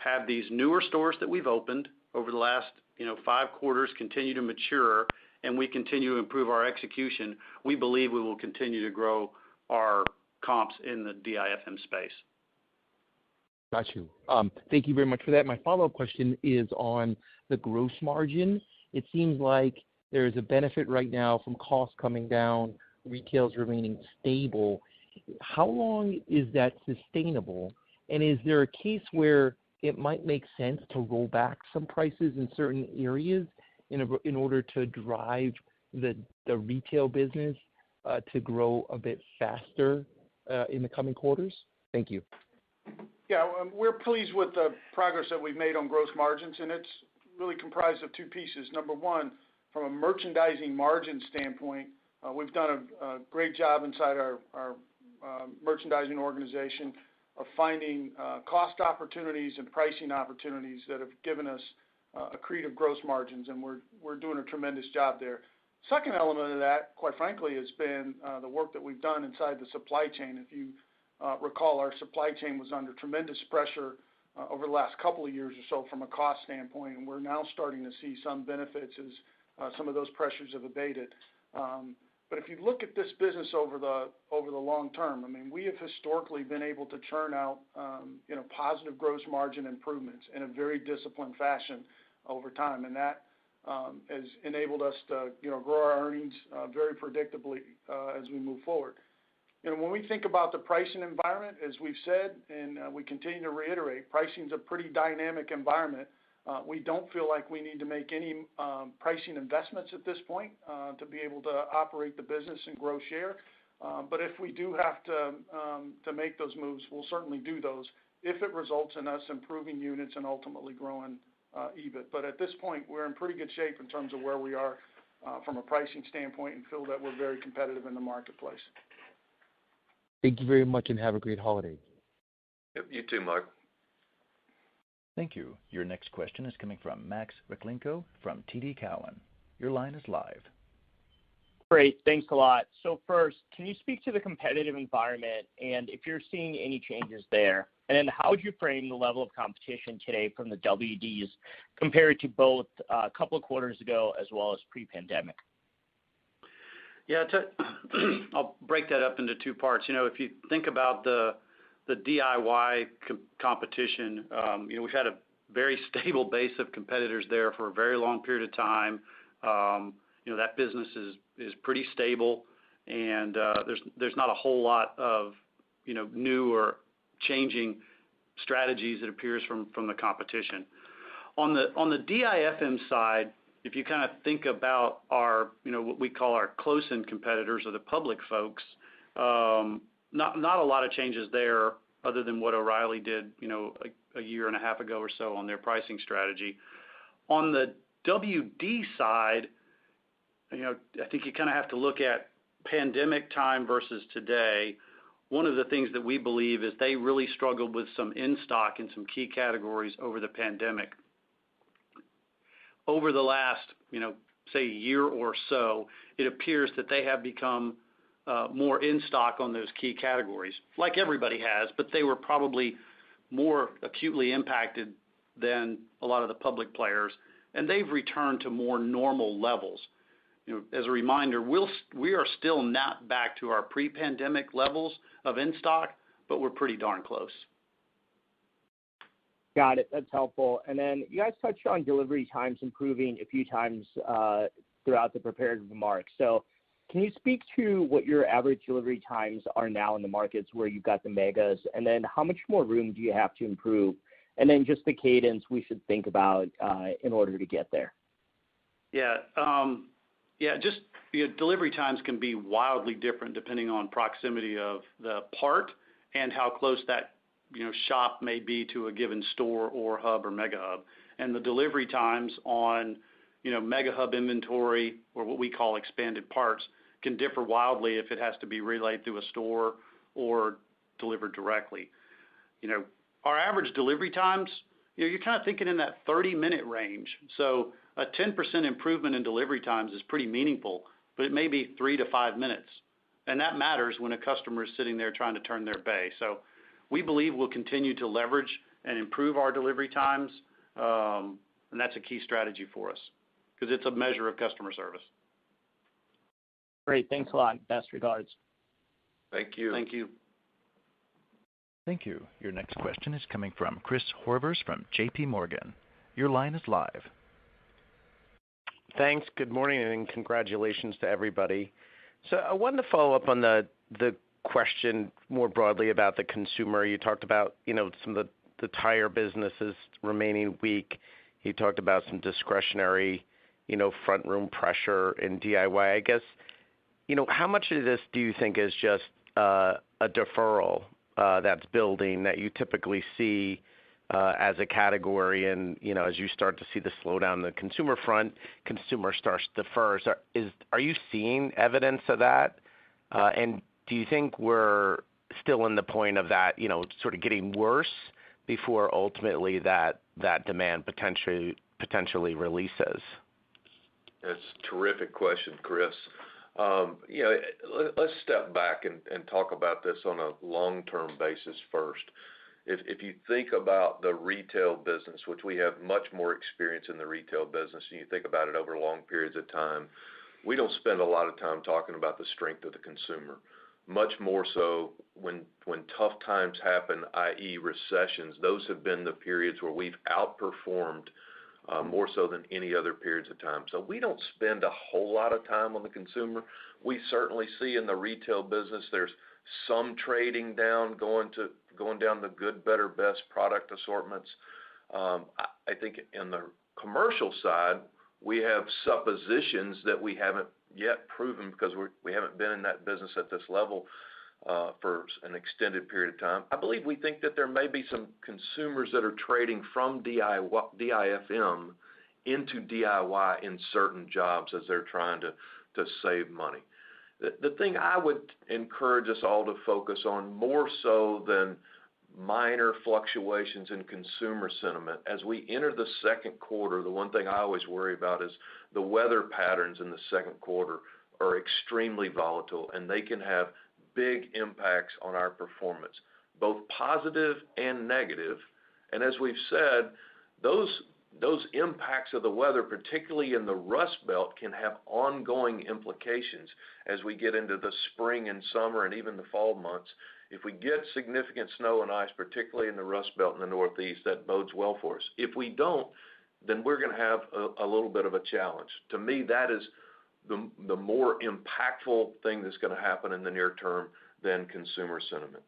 have these newer stores that we've opened over the last 5 quarters continue to mature and we continue to improve our execution, we believe we will continue to grow our comps in the DIFM space. Got you. Thank you very much for that. My follow-up question is on the gross margin. It seems like there is a benefit right now from costs coming down, retails remaining stable. How long is that sustainable? And is there a case where it might make sense to roll back some prices in certain areas in order to drive the retail business to grow a bit faster in the coming quarters? Thank you. Yeah, we're pleased with the progress that we've made on gross margins, and it's really comprised of 2 pieces. Number one, from a merchandising margin standpoint, we've done a great job inside our merchandising organization of finding cost opportunities and pricing opportunities that have given us accretive gross margins, and we're doing a tremendous job there. Second element of that, quite frankly, has been the work that we've done inside the supply chain. If you recall, our supply chain was under tremendous pressure over the last couple of years or so from a cost standpoint, and we're now starting to see some benefits as some of those pressures have abated. But if you look at this business over the long term, I mean, we have historically been able to churn out positive gross margin improvements in a very disciplined fashion over time, and that has enabled us to grow our earnings very predictably as we move forward. When we think about the pricing environment, as we've said, and we continue to reiterate, pricing's a pretty dynamic environment. We don't feel like we need to make any pricing investments at this point to be able to operate the business and grow share. But if we do have to make those moves, we'll certainly do those if it results in us improving units and ultimately growing EBIT. But at this point, we're in pretty good shape in terms of where we are from a pricing standpoint and feel that we're very competitive in the marketplace. Thank you very much and have a great holiday. Yep, you too, Mike. Thank you. Your next question is coming from Max Rakhlenko from TD Cowen. Your line is live. Great. Thanks a lot. So first, can you speak to the competitive environment and if you're seeing any changes there? And then how would you frame the level of competition today from the WDs compared to both a couple of quarters ago as well as pre-pandemic? Yeah, I'll break that up into 2 parts. If you think about the DIY competition, we've had a very stable base of competitors there for a very long period of time. That business is pretty stable, and there's not a whole lot of new or changing strategies it appears from the competition. On the DIFM side, if you kind of think about our what we call our close-in competitors or the public folks, not a lot of changes there other than what O'Reilly did a year and a half ago or so on their pricing strategy. On the WD side, I think you kind of have to look at pandemic time versus today. One of the things that we believe is they really struggled with some in-stock in some key categories over the pandemic. Over the last, say, year or so, it appears that they have become more in stock on those key categories, like everybody has, but they were probably more acutely impacted than a lot of the public players, and they've returned to more normal levels. As a reminder, we are still not back to our pre-pandemic levels of in stock, but we're pretty darn close. Got it. That's helpful. And then you guys touched on delivery times improving a few times throughout the prepared remarks. So can you speak to what your average delivery times are now in the markets where you've got the megas? And then how much more room do you have to improve? And then just the cadence we should think about in order to get there. Yeah. Just delivery times can be wildly different depending on proximity of the part and how close that shop may be to a given store or hub or mega hub. And the delivery times on, mega hub inventory or what we call expanded parts can differ wildly if it has to be relayed through a store or delivered directly. Our average delivery times, you're kind of thinking in that 30-minute range. So a 10% improvement in delivery times is pretty meaningful, but it may be 3 to 5 minutes. And that matters when a customer is sitting there trying to turn their bay. So we believe we'll continue to leverage and improve our delivery times. and that's a key strategy for us because it's a measure of customer service. Great. Thanks a lot. Best regards. Thank you. Thank you. Thank you. Your next question is coming from Chris Horvers from J.P. Morgan. Your line is live. Thanks. Good morning, and congratulations to everybody. So I wanted to follow up on the question more broadly about the consumer. You talked about, some of the tire businesses remaining weak. You talked about some discretionary, front room pressure in DIY. I guess, how much of this do you think is just a deferral that's building that you typically see as a category, and as you start to see the slowdown in the consumer front, consumer starts to defer. Are you seeing evidence of that? And do you think we're still in the point of that, sort of getting worse before ultimately that demand potentially releases? That's a terrific question, Chris. Let's step back and talk about this on a long-term basis first. If you think about the retail business, which we have much more experience in the retail business, and you think about it over long periods of time, we don't spend a lot of time talking about the strength of the consumer. Much more so when tough times happen, i.e. recessions, those have been the periods where we've outperformed more so than any other periods of time. So we don't spend a whole lot of time on the consumer. We certainly see in the retail business there's some trading down, going down the good, better, best product assortments. I think in the commercial side, we have suppositions that we haven't yet proven because we haven't been in that business at this level for an extended period of time. I believe we think that there may be some consumers that are trading from DIFM into DIY in certain jobs as they're trying to save money. The thing I would encourage us all to focus on more so than minor fluctuations in consumer sentiment, as we enter the second quarter, the one thing I always worry about is the weather patterns in the second quarter are extremely volatile, and they can have big impacts on our performance, both positive and negative. And as we've said, those impacts of the weather, particularly in the Rust Belt, can have ongoing implications as we get into the spring and summer and even the fall months. If we get significant snow and ice, particularly in the Rust Belt in the Northeast, that bodes well for us. If we don't, then we're going to have a little bit of a challenge. To me, that is the more impactful thing that's going to happen in the near term than consumer sentiment.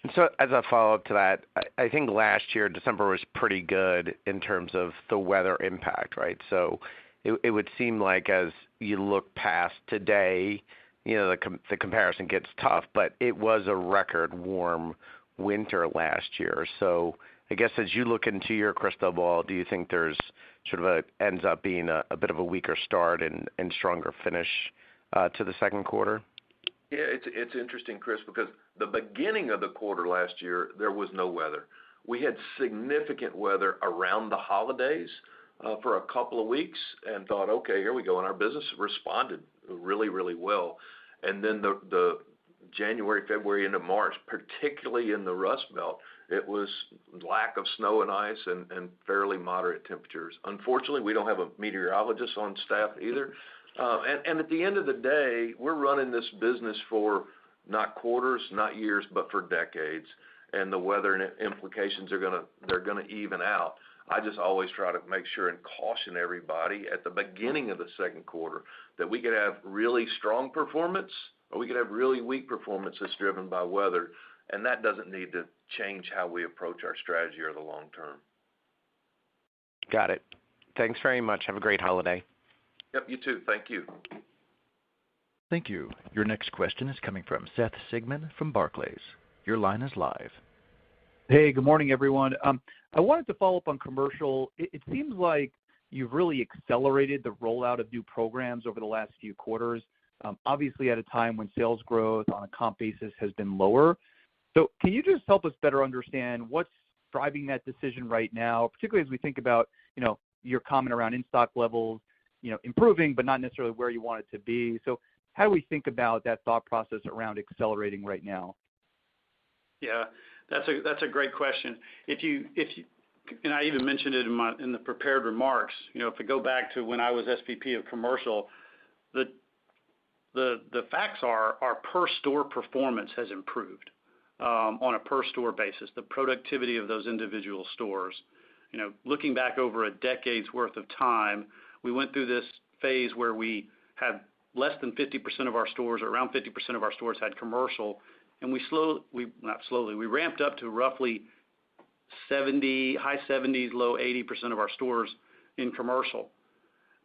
And so as a follow-up to that, I think last year, December was pretty good in terms of the weather impact, right? So it would seem like as you look past today, the comparison gets tough, but it was a record warm winter last year. So I guess as you look into your crystal ball, do you think there's sort of ends up being a bit of a weaker start and stronger finish to the second quarter? Yeah, it's interesting, Chris, because the beginning of the quarter last year, there was no weather. We had significant weather around the holidays for a couple of weeks and thought, okay, here we go. And our business responded really, really well. And then the January, February, into March, particularly in the Rust Belt, it was lack of snow and ice and fairly moderate temperatures. Unfortunately, we don't have a meteorologist on staff either. And at the end of the day, we're running this business for not quarters, not years, but for decades. And the weather and implications they're gonna even out. I just always try to make sure and caution everybody at the beginning of the second quarter that we could have really strong performance or we could have really weak performance that's driven by weather. And that doesn't need to change how we approach our strategy or the long term. Got it. Thanks very much. Have a great holiday. Yep, you too. Thank you. Thank you. Your next question is coming from Seth Sigman from Barclays. Your line is live. Hey, good morning, everyone. I wanted to follow up on commercial. It seems like you've really accelerated the rollout of new programs over the last few quarters, obviously at a time when sales growth on a comp basis has been lower. So can you just help us better understand what's driving that decision right now, particularly as we think about, your comment around in-stock levels, improving, but not necessarily where you want it to be. So how do we think about that thought process around accelerating right now? Yeah, that's a great question. If you and I even mentioned it in the prepared remarks. If we go back to when I was SVP of commercial, the facts are our per store performance has improved on a per store basis. The productivity of those individual stores. Looking back over a decade's worth of time, we went through this phase where we had less than 50% of our stores, or around 50% of our stores had commercial, and we ramped up to roughly high 70s, low 80% of our stores in commercial.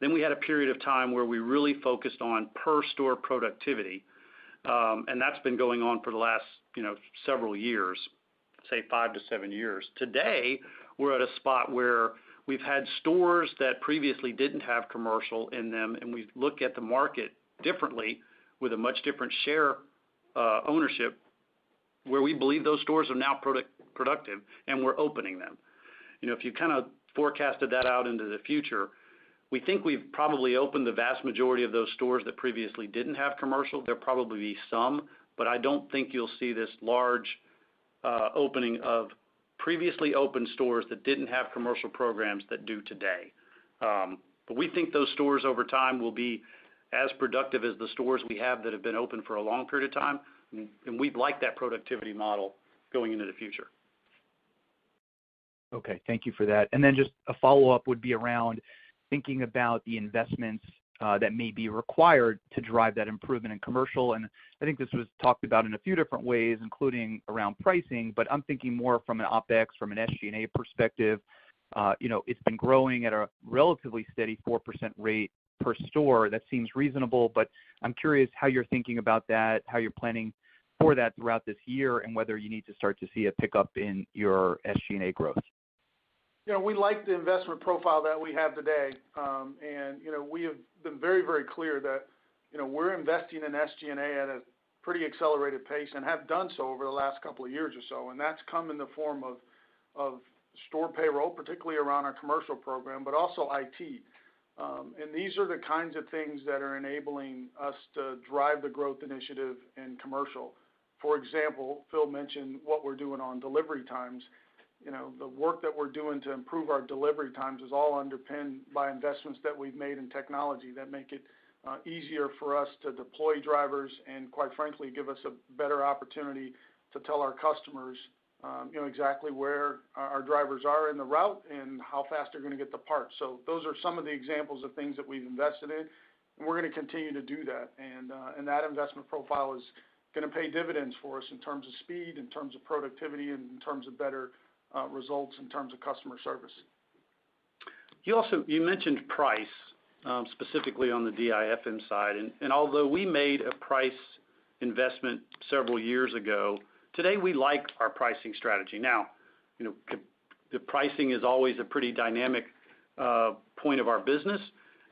Then we had a period of time where we really focused on per store productivity, and that's been going on for the last several years, say 5 to 7 years. Today, we're at a spot where we've had stores that previously didn't have commercial in them, and we look at the market differently with a much different share ownership, where we believe those stores are now productive, and we're opening them. If you kind of forecasted that out into the future, we think we've probably opened the vast majority of those stores that previously didn't have commercial. There'll probably be some, but I don't think you'll see this large opening of previously opened stores that didn't have commercial programs that do today. But we think those stores over time will be as productive as the stores we have that have been open for a long period of time, and we'd like that productivity model going into the future. Okay, thank you for that. And then just a follow-up would be around thinking about the investments that may be required to drive that improvement in commercial. And I think this was talked about in a few different ways, including around pricing, but I'm thinking more from an OpEx, from an SG&A perspective. It's been growing at a relatively steady 4% rate per store. That seems reasonable, but I'm curious how you're thinking about that, how you're planning for that throughout this year, and whether you need to start to see a pickup in your SG&A growth. We like the investment profile that we have today, and we have been very, very clear that we're investing in SG&A at a pretty accelerated pace and have done so over the last couple of years or so, and that's come in the form of store payroll, particularly around our commercial program, but also IT. And these are the kinds of things that are enabling us to drive the growth initiative in commercial. For example, Phil mentioned what we're doing on delivery times. The work that we're doing to improve our delivery times is all underpinned by investments that we've made in technology that make it easier for us to deploy drivers and, quite frankly, give us a better opportunity to tell our customers exactly where our drivers are in the route and how fast they're going to get the parts. So those are some of the examples of things that we've invested in, and we're going to continue to do that. And that investment profile is going to pay dividends for us in terms of speed, in terms of productivity, and in terms of better results in terms of customer service. You mentioned price, specifically on the DIFM side, and although we made a price investment several years ago, today we like our pricing strategy. Now, the pricing is always a pretty dynamic point of our business,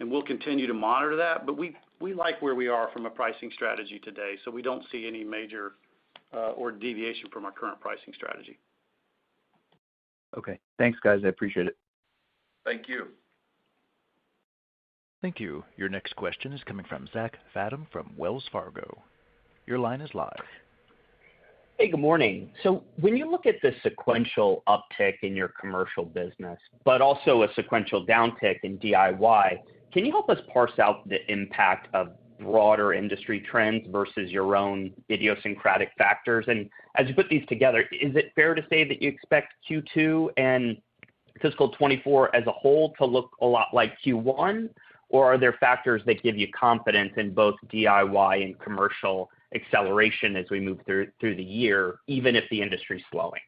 and we'll continue to monitor that, but we like where we are from a pricing strategy today, so we don't see any major or deviation from our current pricing strategy. Okay. Thanks, guys. I appreciate it. Thank you. Thank you. Your next question is coming from Zach Fadem from Wells Fargo. Your line is live. Hey, good morning. So when you look at the sequential uptick in your commercial business, but also a sequential downtick in DIY, can you help us parse out the impact of broader industry trends versus your own idiosyncratic factors? And as you put these together, is it fair to say that you expect Q2 and fiscal 24 as a whole to look a lot like Q1? Or are there factors that give you confidence in both DIY and commercial acceleration as we move through the year, even if the industry's slowing?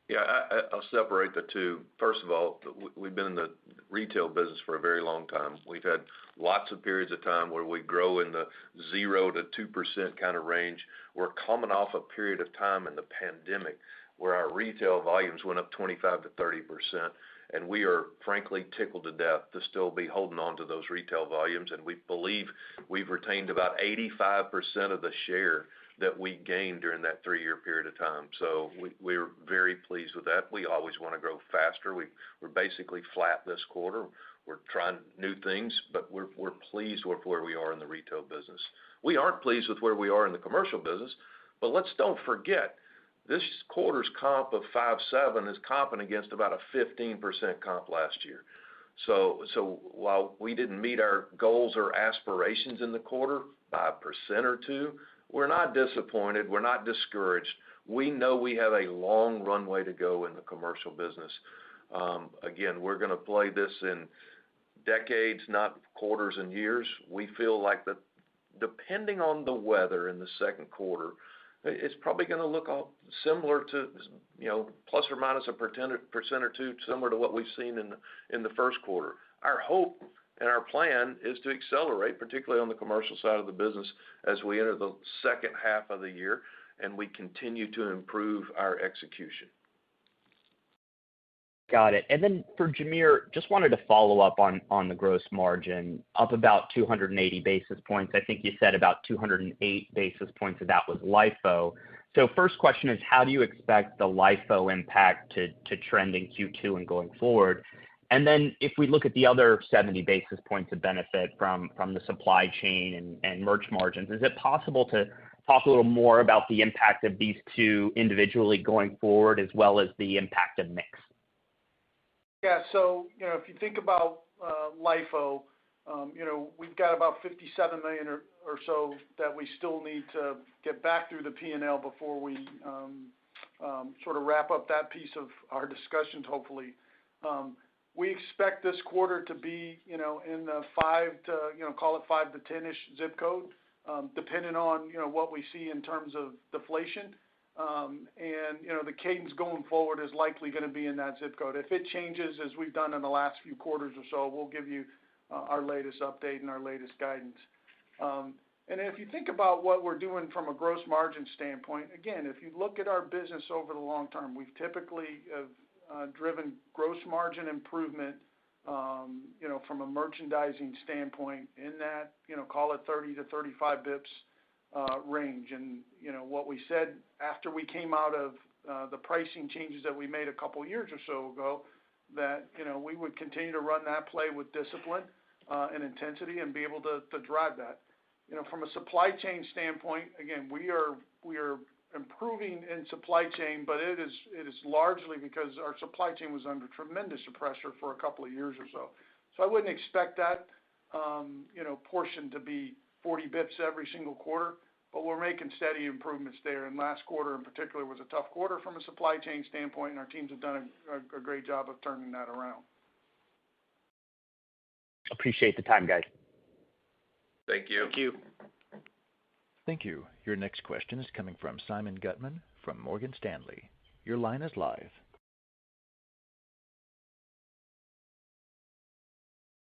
Yeah, I'll separate the two. First of all, we've been in the retail business for a very long time. We've had lots of periods of time where we grow in the 0 to 2% kind of range. We're coming off a period of time in the pandemic where our retail volumes went up 25 to 30%, and we are frankly tickled to death to still be holding on to those retail volumes, and we believe we've retained about 85% of the share that we gained during that 3-year period of time. So we're very pleased with that. We always want to grow faster. We're basically flat this quarter. We're trying new things, but we're pleased with where we are in the retail business. We aren't pleased with where we are in the commercial business, but don't forget This quarter's comp of 5.7 is comping against about a 15% comp last year. So while we didn't meet our goals or aspirations in the quarter by 1% or 2%, we're not disappointed. We're not discouraged. We know we have a long runway to go in the commercial business. Again, we're going to play this in decades, not quarters and years. We feel like that depending on the weather in the second quarter, it's probably going to look all similar to, plus or minus a percent or 2, similar to what we've seen in the first quarter. Our hope and our plan is to accelerate, particularly on the commercial side of the business, as we enter the second half of the year, and we continue to improve our execution. Got it. And then for Jamere, just wanted to follow up on the gross margin, up about 280 basis points. I think you said about 208 basis points of that was LIFO. So first question is, how do you expect the LIFO impact to trend in Q2 and going forward? And then if we look at the other 70 basis points of benefit from the supply chain and merch margins, is it possible to talk a little more about the impact of these two individually going forward, as well as the impact of mix? Yeah, so, if you think about LIFO, we've got about $57 million or so that we still need to get back through the P&L before we sort of wrap up that piece of our discussions, hopefully. We expect this quarter to be, in the 5 to, call it 5 to 10-ish zip code, depending on, what we see in terms of deflation. And the cadence going forward is likely going to be in that zip code. If it changes, as we've done in the last few quarters or so, we'll give you our latest update and our latest guidance. And if you think about what we're doing from a gross margin standpoint, again, if you look at our business over the long term, we've typically driven gross margin improvement, from a merchandising standpoint in that, call it 30 to 35 bips range. And, what we said after we came out of the pricing changes that we made a couple years or so ago, that, we would continue to run that play with discipline and intensity and be able to drive that. From a supply chain standpoint, again, we are improving in supply chain, but it is largely because our supply chain was under tremendous pressure for a couple of years or so. So I wouldn't expect that, portion to be 40 bips every single quarter, but we're making steady improvements there. And last quarter in particular was a tough quarter from a supply chain standpoint, and our teams have done a great job of turning that around. Appreciate the time, guys. Thank you. Thank you. Thank you. Your next question is coming from Simeon Gutman from Morgan Stanley. Your line is live.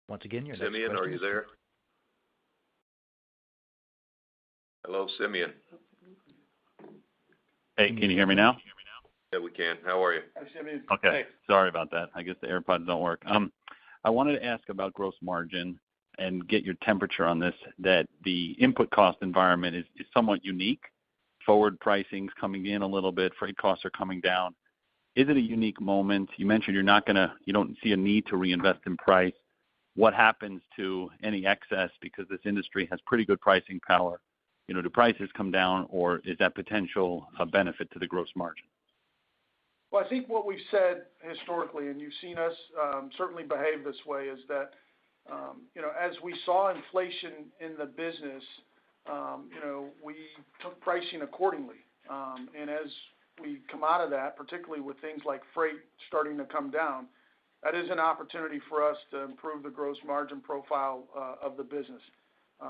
Once again, your next question. Simeon, are you there? Hello, Simeon. Hey, can you hear me now? Yeah, we can. How are you? Hi, Simeon. Okay. Hey. Sorry about that. I guess the AirPods don't work. I wanted to ask about gross margin and get your temperature on this, that the input cost environment is somewhat unique. Forward pricing's coming in a little bit. Freight costs are coming down. Is it a unique moment? You mentioned you don't see a need to reinvest in price. What happens to any excess, because this industry has pretty good pricing power? Do prices come down, or is that potential a benefit to the gross margin? Well, I think what we've said historically, and you've seen us certainly behave this way, is that, as we saw inflation in the business, we took pricing accordingly. And as we come out of that, particularly with things like freight starting to come down, that is an opportunity for us to improve the gross margin profile of the business.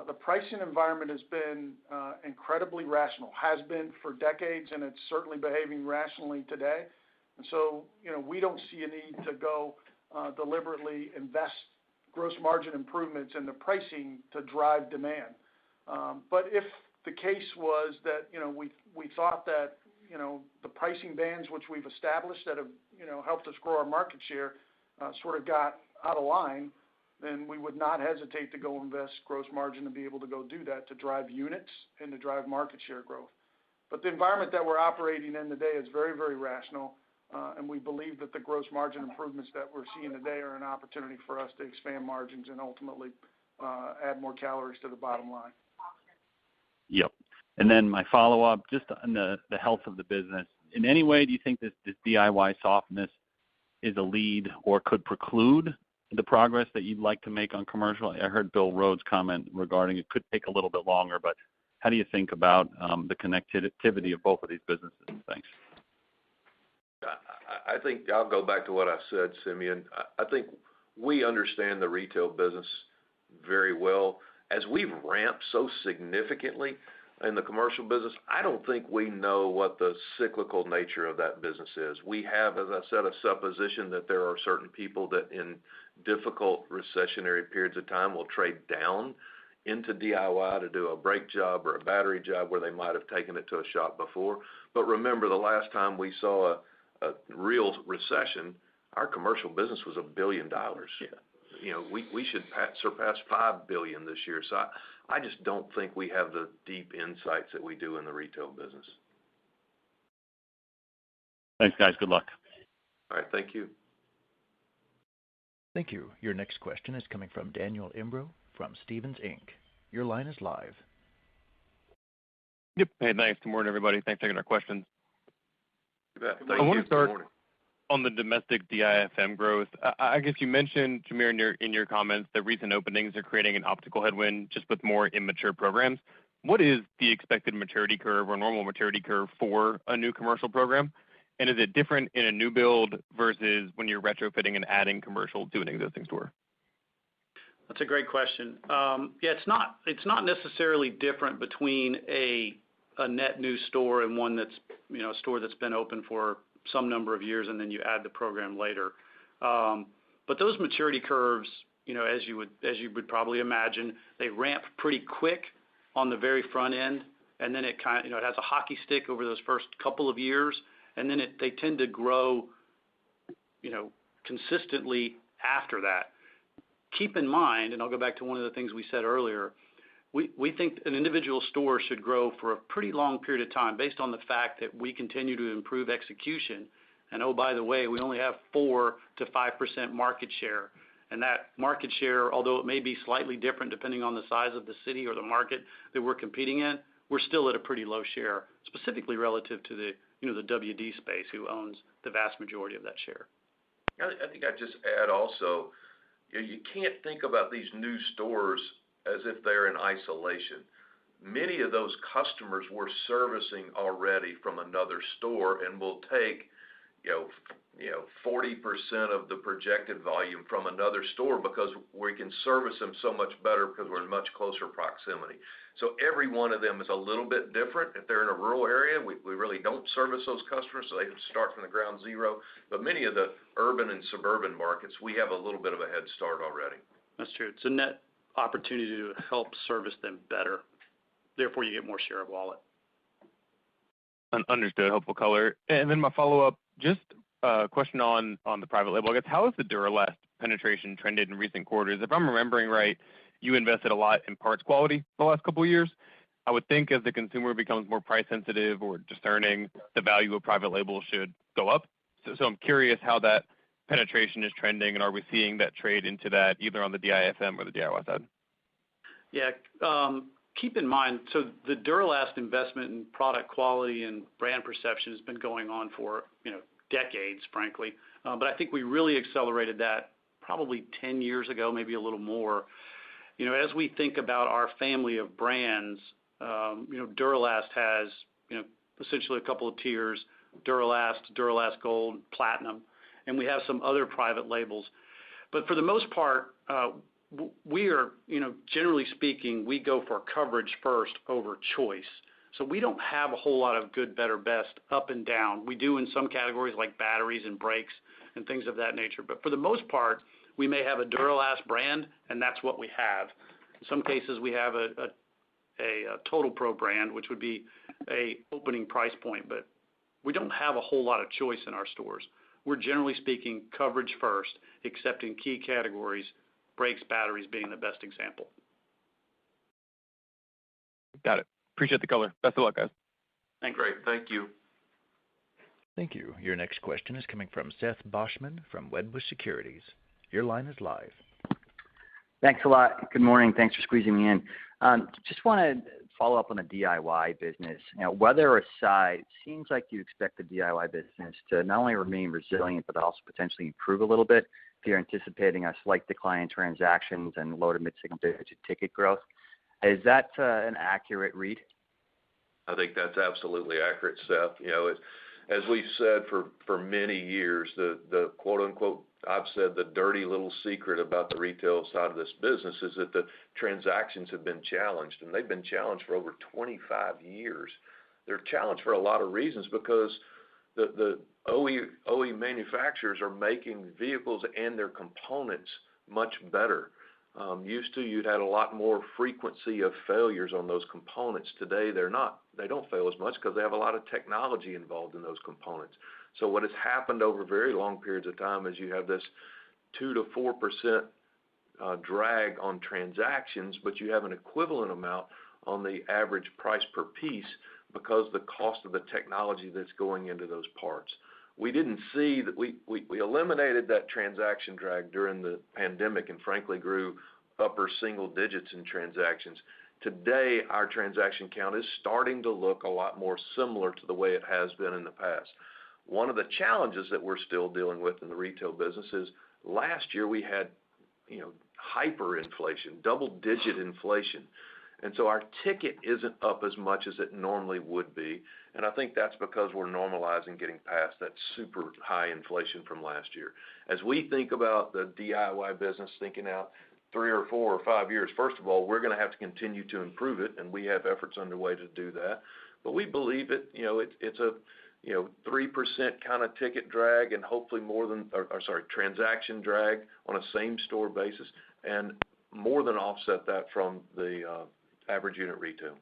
The pricing environment has been incredibly rational, has been for decades, and it's certainly behaving rationally today. And so, we don't see a need to go deliberately invest gross margin improvements in the pricing to drive demand. But if the case was that, we thought that, the pricing bands which we've established that have, helped us grow our market share sort of got out of line, then we would not hesitate to go invest gross margin to be able to go do that, to drive units and to drive market share growth. But the environment that we're operating in today is very, very rational, and we believe that the gross margin improvements that we're seeing today are an opportunity for us to expand margins and ultimately add more calories to the bottom line. Yep. And then my follow-up, just on the health of the business, in any way, do you think this DIY softness is a lead or could preclude the progress that you'd like to make on commercial? I heard Bill Rhodes' comment regarding it could take a little bit longer, but how do you think about the connectivity of both of these businesses? Thanks. I think I'll go back to what I said, Simeon. I think we understand the retail business very well. As we've ramped so significantly in the commercial business, I don't think we know what the cyclical nature of that business is. We have, as I said, a supposition that there are certain people that in difficult recessionary periods of time will trade down into DIY to do a brake job or a battery job where they might have taken it to a shop before. But remember, the last time we saw a real recession, our commercial business was $1 billion. Yeah. You know, we should surpass $5 billion this year. So I just don't think we have the deep insights that we do in the retail business. Thanks, guys. Good luck. All right. Thank you. Thank you. Your next question is coming from Daniel Imbro from Stephens Inc. Your line is live. Yep. Hey, thanks. Good morning, everybody. Thanks for taking our questions. You bet. I want to start on the domestic DIFM growth. I guess you mentioned, Jamere, in your comments that recent openings are creating an optical headwind just with more immature programs. What is the expected maturity curve or normal maturity curve for a new commercial program? And is it different in a new build versus when you're retrofitting and adding commercial to an existing store? That's a great question. Yeah, it's not necessarily different between a net new store and one that's, you know, a store that's been open for some number of years and then you add the program later. But those maturity curves, you know, as you would probably imagine, they ramp pretty quick on the very front end, and then it has a hockey stick over those first couple of years, and then they tend to grow, you know, consistently after that. Keep in mind, and I'll go back to one of the things we said earlier, we think an individual store should grow for a pretty long period of time based on the fact that we continue to improve execution. And oh, by the way, we only have 4 to 5% market share. And that market share, although it may be slightly different depending on the size of the city or the market that we're competing in, we're still at a pretty low share, specifically relative to the WD space, who owns the vast majority of that share. I think I'd just add also, you can't think about these new stores as if they're in isolation. Many of those customers we're servicing already from another store, and will take 40% of the projected volume from another store because we can service them so much better because we're in much closer proximity. So every one of them is a little bit different. If they're in a rural area, we really don't service those customers, so they have to start from the ground zero. But many of the urban and suburban markets, we have a little bit of a head start already. That's true. It's a net opportunity to help service them better. Therefore, you get more share of wallet. Understood. Helpful color. And then my follow-up, just a question on the private label. I guess, how has the Duralast penetration trended in recent quarters? If I'm remembering right, you invested a lot in parts quality the last couple of years. I would think as the consumer becomes more price sensitive or discerning, the value of private label should go up. So I'm curious how that penetration is trending, and are we seeing that trade into that either on the DIFM or the DIY side? Yeah. Keep in mind, so the Duralast investment in product quality and brand perception has been going on for, decades, frankly. But I think we really accelerated that probably 10 years ago, maybe a little more. As we think about our family of brands, Duralast has, essentially a couple of tiers, Duralast Gold, Platinum, and we have some other private labels. But for the most part, we are, generally speaking, we go for coverage first over choice. So we don't have a whole lot of good, better, best up and down. We do in some categories like batteries and brakes and things of that nature. But for the most part, we may have a Duralast brand, and that's what we have. In some cases, we have a Total Pro brand, which would be a opening price point, but we don't have a whole lot of choice in our stores. We're generally speaking coverage first, except in key categories, brakes, batteries being the best example. Got it. Appreciate the color. Best of luck, guys. Thanks. Great. Thank you. Thank you. Your next question is coming from Seth Basham from Wedbush Securities. Your line is live. Thanks a lot. Good morning. Thanks for squeezing me in. Just want to follow up on the DIY business. Weather aside, it seems like you expect the DIY business to not only remain resilient, but also potentially improve a little bit if you're anticipating a slight decline in transactions and low to mid-single digit ticket growth. Is that an accurate read? I think that's absolutely accurate, Seth. As we've said for many years, the quote unquote, I've said the dirty little secret about the retail side of this business is that the transactions have been challenged, and they've been challenged for over 25 years. They're challenged for a lot of reasons because the OE manufacturers are making vehicles and their components much better. Used to, you'd had a lot more frequency of failures on those components. Today, they don't fail as much because they have a lot of technology involved in those components. So what has happened over very long periods of time is you have this 2 to 4% drag on transactions, but you have an equivalent amount on the average price per piece because the cost of the technology that's going into those parts. We didn't see that we eliminated that transaction drag during the pandemic and frankly grew upper single digits in transactions. Today, our transaction count is starting to look a lot more similar to the way it has been in the past. One of the challenges that we're still dealing with in the retail business is last year we had, hyperinflation, double-digit inflation. And so our ticket isn't up as much as it normally would be. And I think that's because we're normalizing getting past that super high inflation from last year. As we think about the DIY business, thinking out 3 or 4 or 5 years, first of all, we're going to have to continue to improve it, and we have efforts underway to do that. But we believe it's a 3% kind of ticket drag and hopefully transaction drag on a same store basis, and more than offset that from the average unit retail.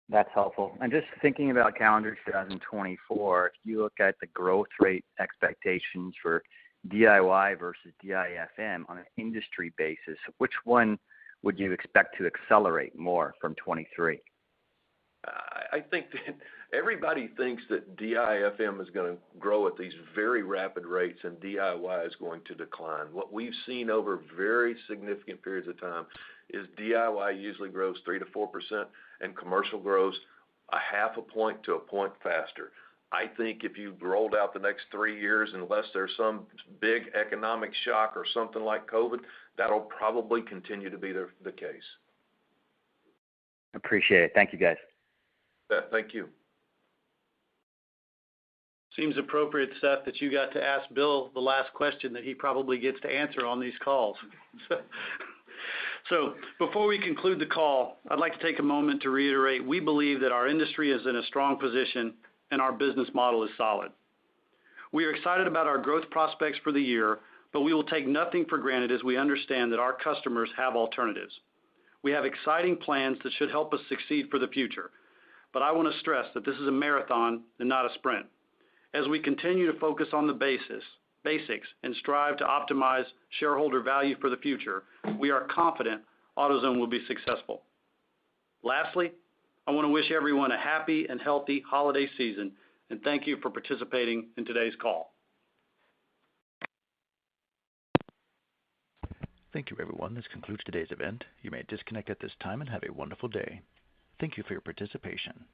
That's helpful. And just thinking about calendar 2024, if you look at the growth rate expectations for DIY versus DIFM on an industry basis, which one would you expect to accelerate more from 23? I think that everybody thinks that DIFM is going to grow at these very rapid rates and DIY is going to decline. What we've seen over very significant periods of time is DIY usually grows 3 to 4% and commercial grows a half a point to a point faster. I think if you rolled out the next 3 years, unless there's some big economic shock or something like COVID, that'll probably continue to be the case. Appreciate it. Thank you, guys. Thank you. Seems appropriate, Seth, that you got to ask Bill the last question that he probably gets to answer on these calls. So before we conclude the call, I'd like to take a moment to reiterate we believe that our industry is in a strong position and our business model is solid. We are excited about our growth prospects for the year, but we will take nothing for granted as we understand that our customers have alternatives. We have exciting plans that should help us succeed for the future, but I want to stress that this is a marathon and not a sprint. As we continue to focus on the basics and strive to optimize shareholder value for the future, we are confident AutoZone will be successful. Lastly, I want to wish everyone a happy and healthy holiday season, and thank you for participating in today's call. Thank you, everyone. This concludes today's event. You may disconnect at this time and have a wonderful day. Thank you for your participation.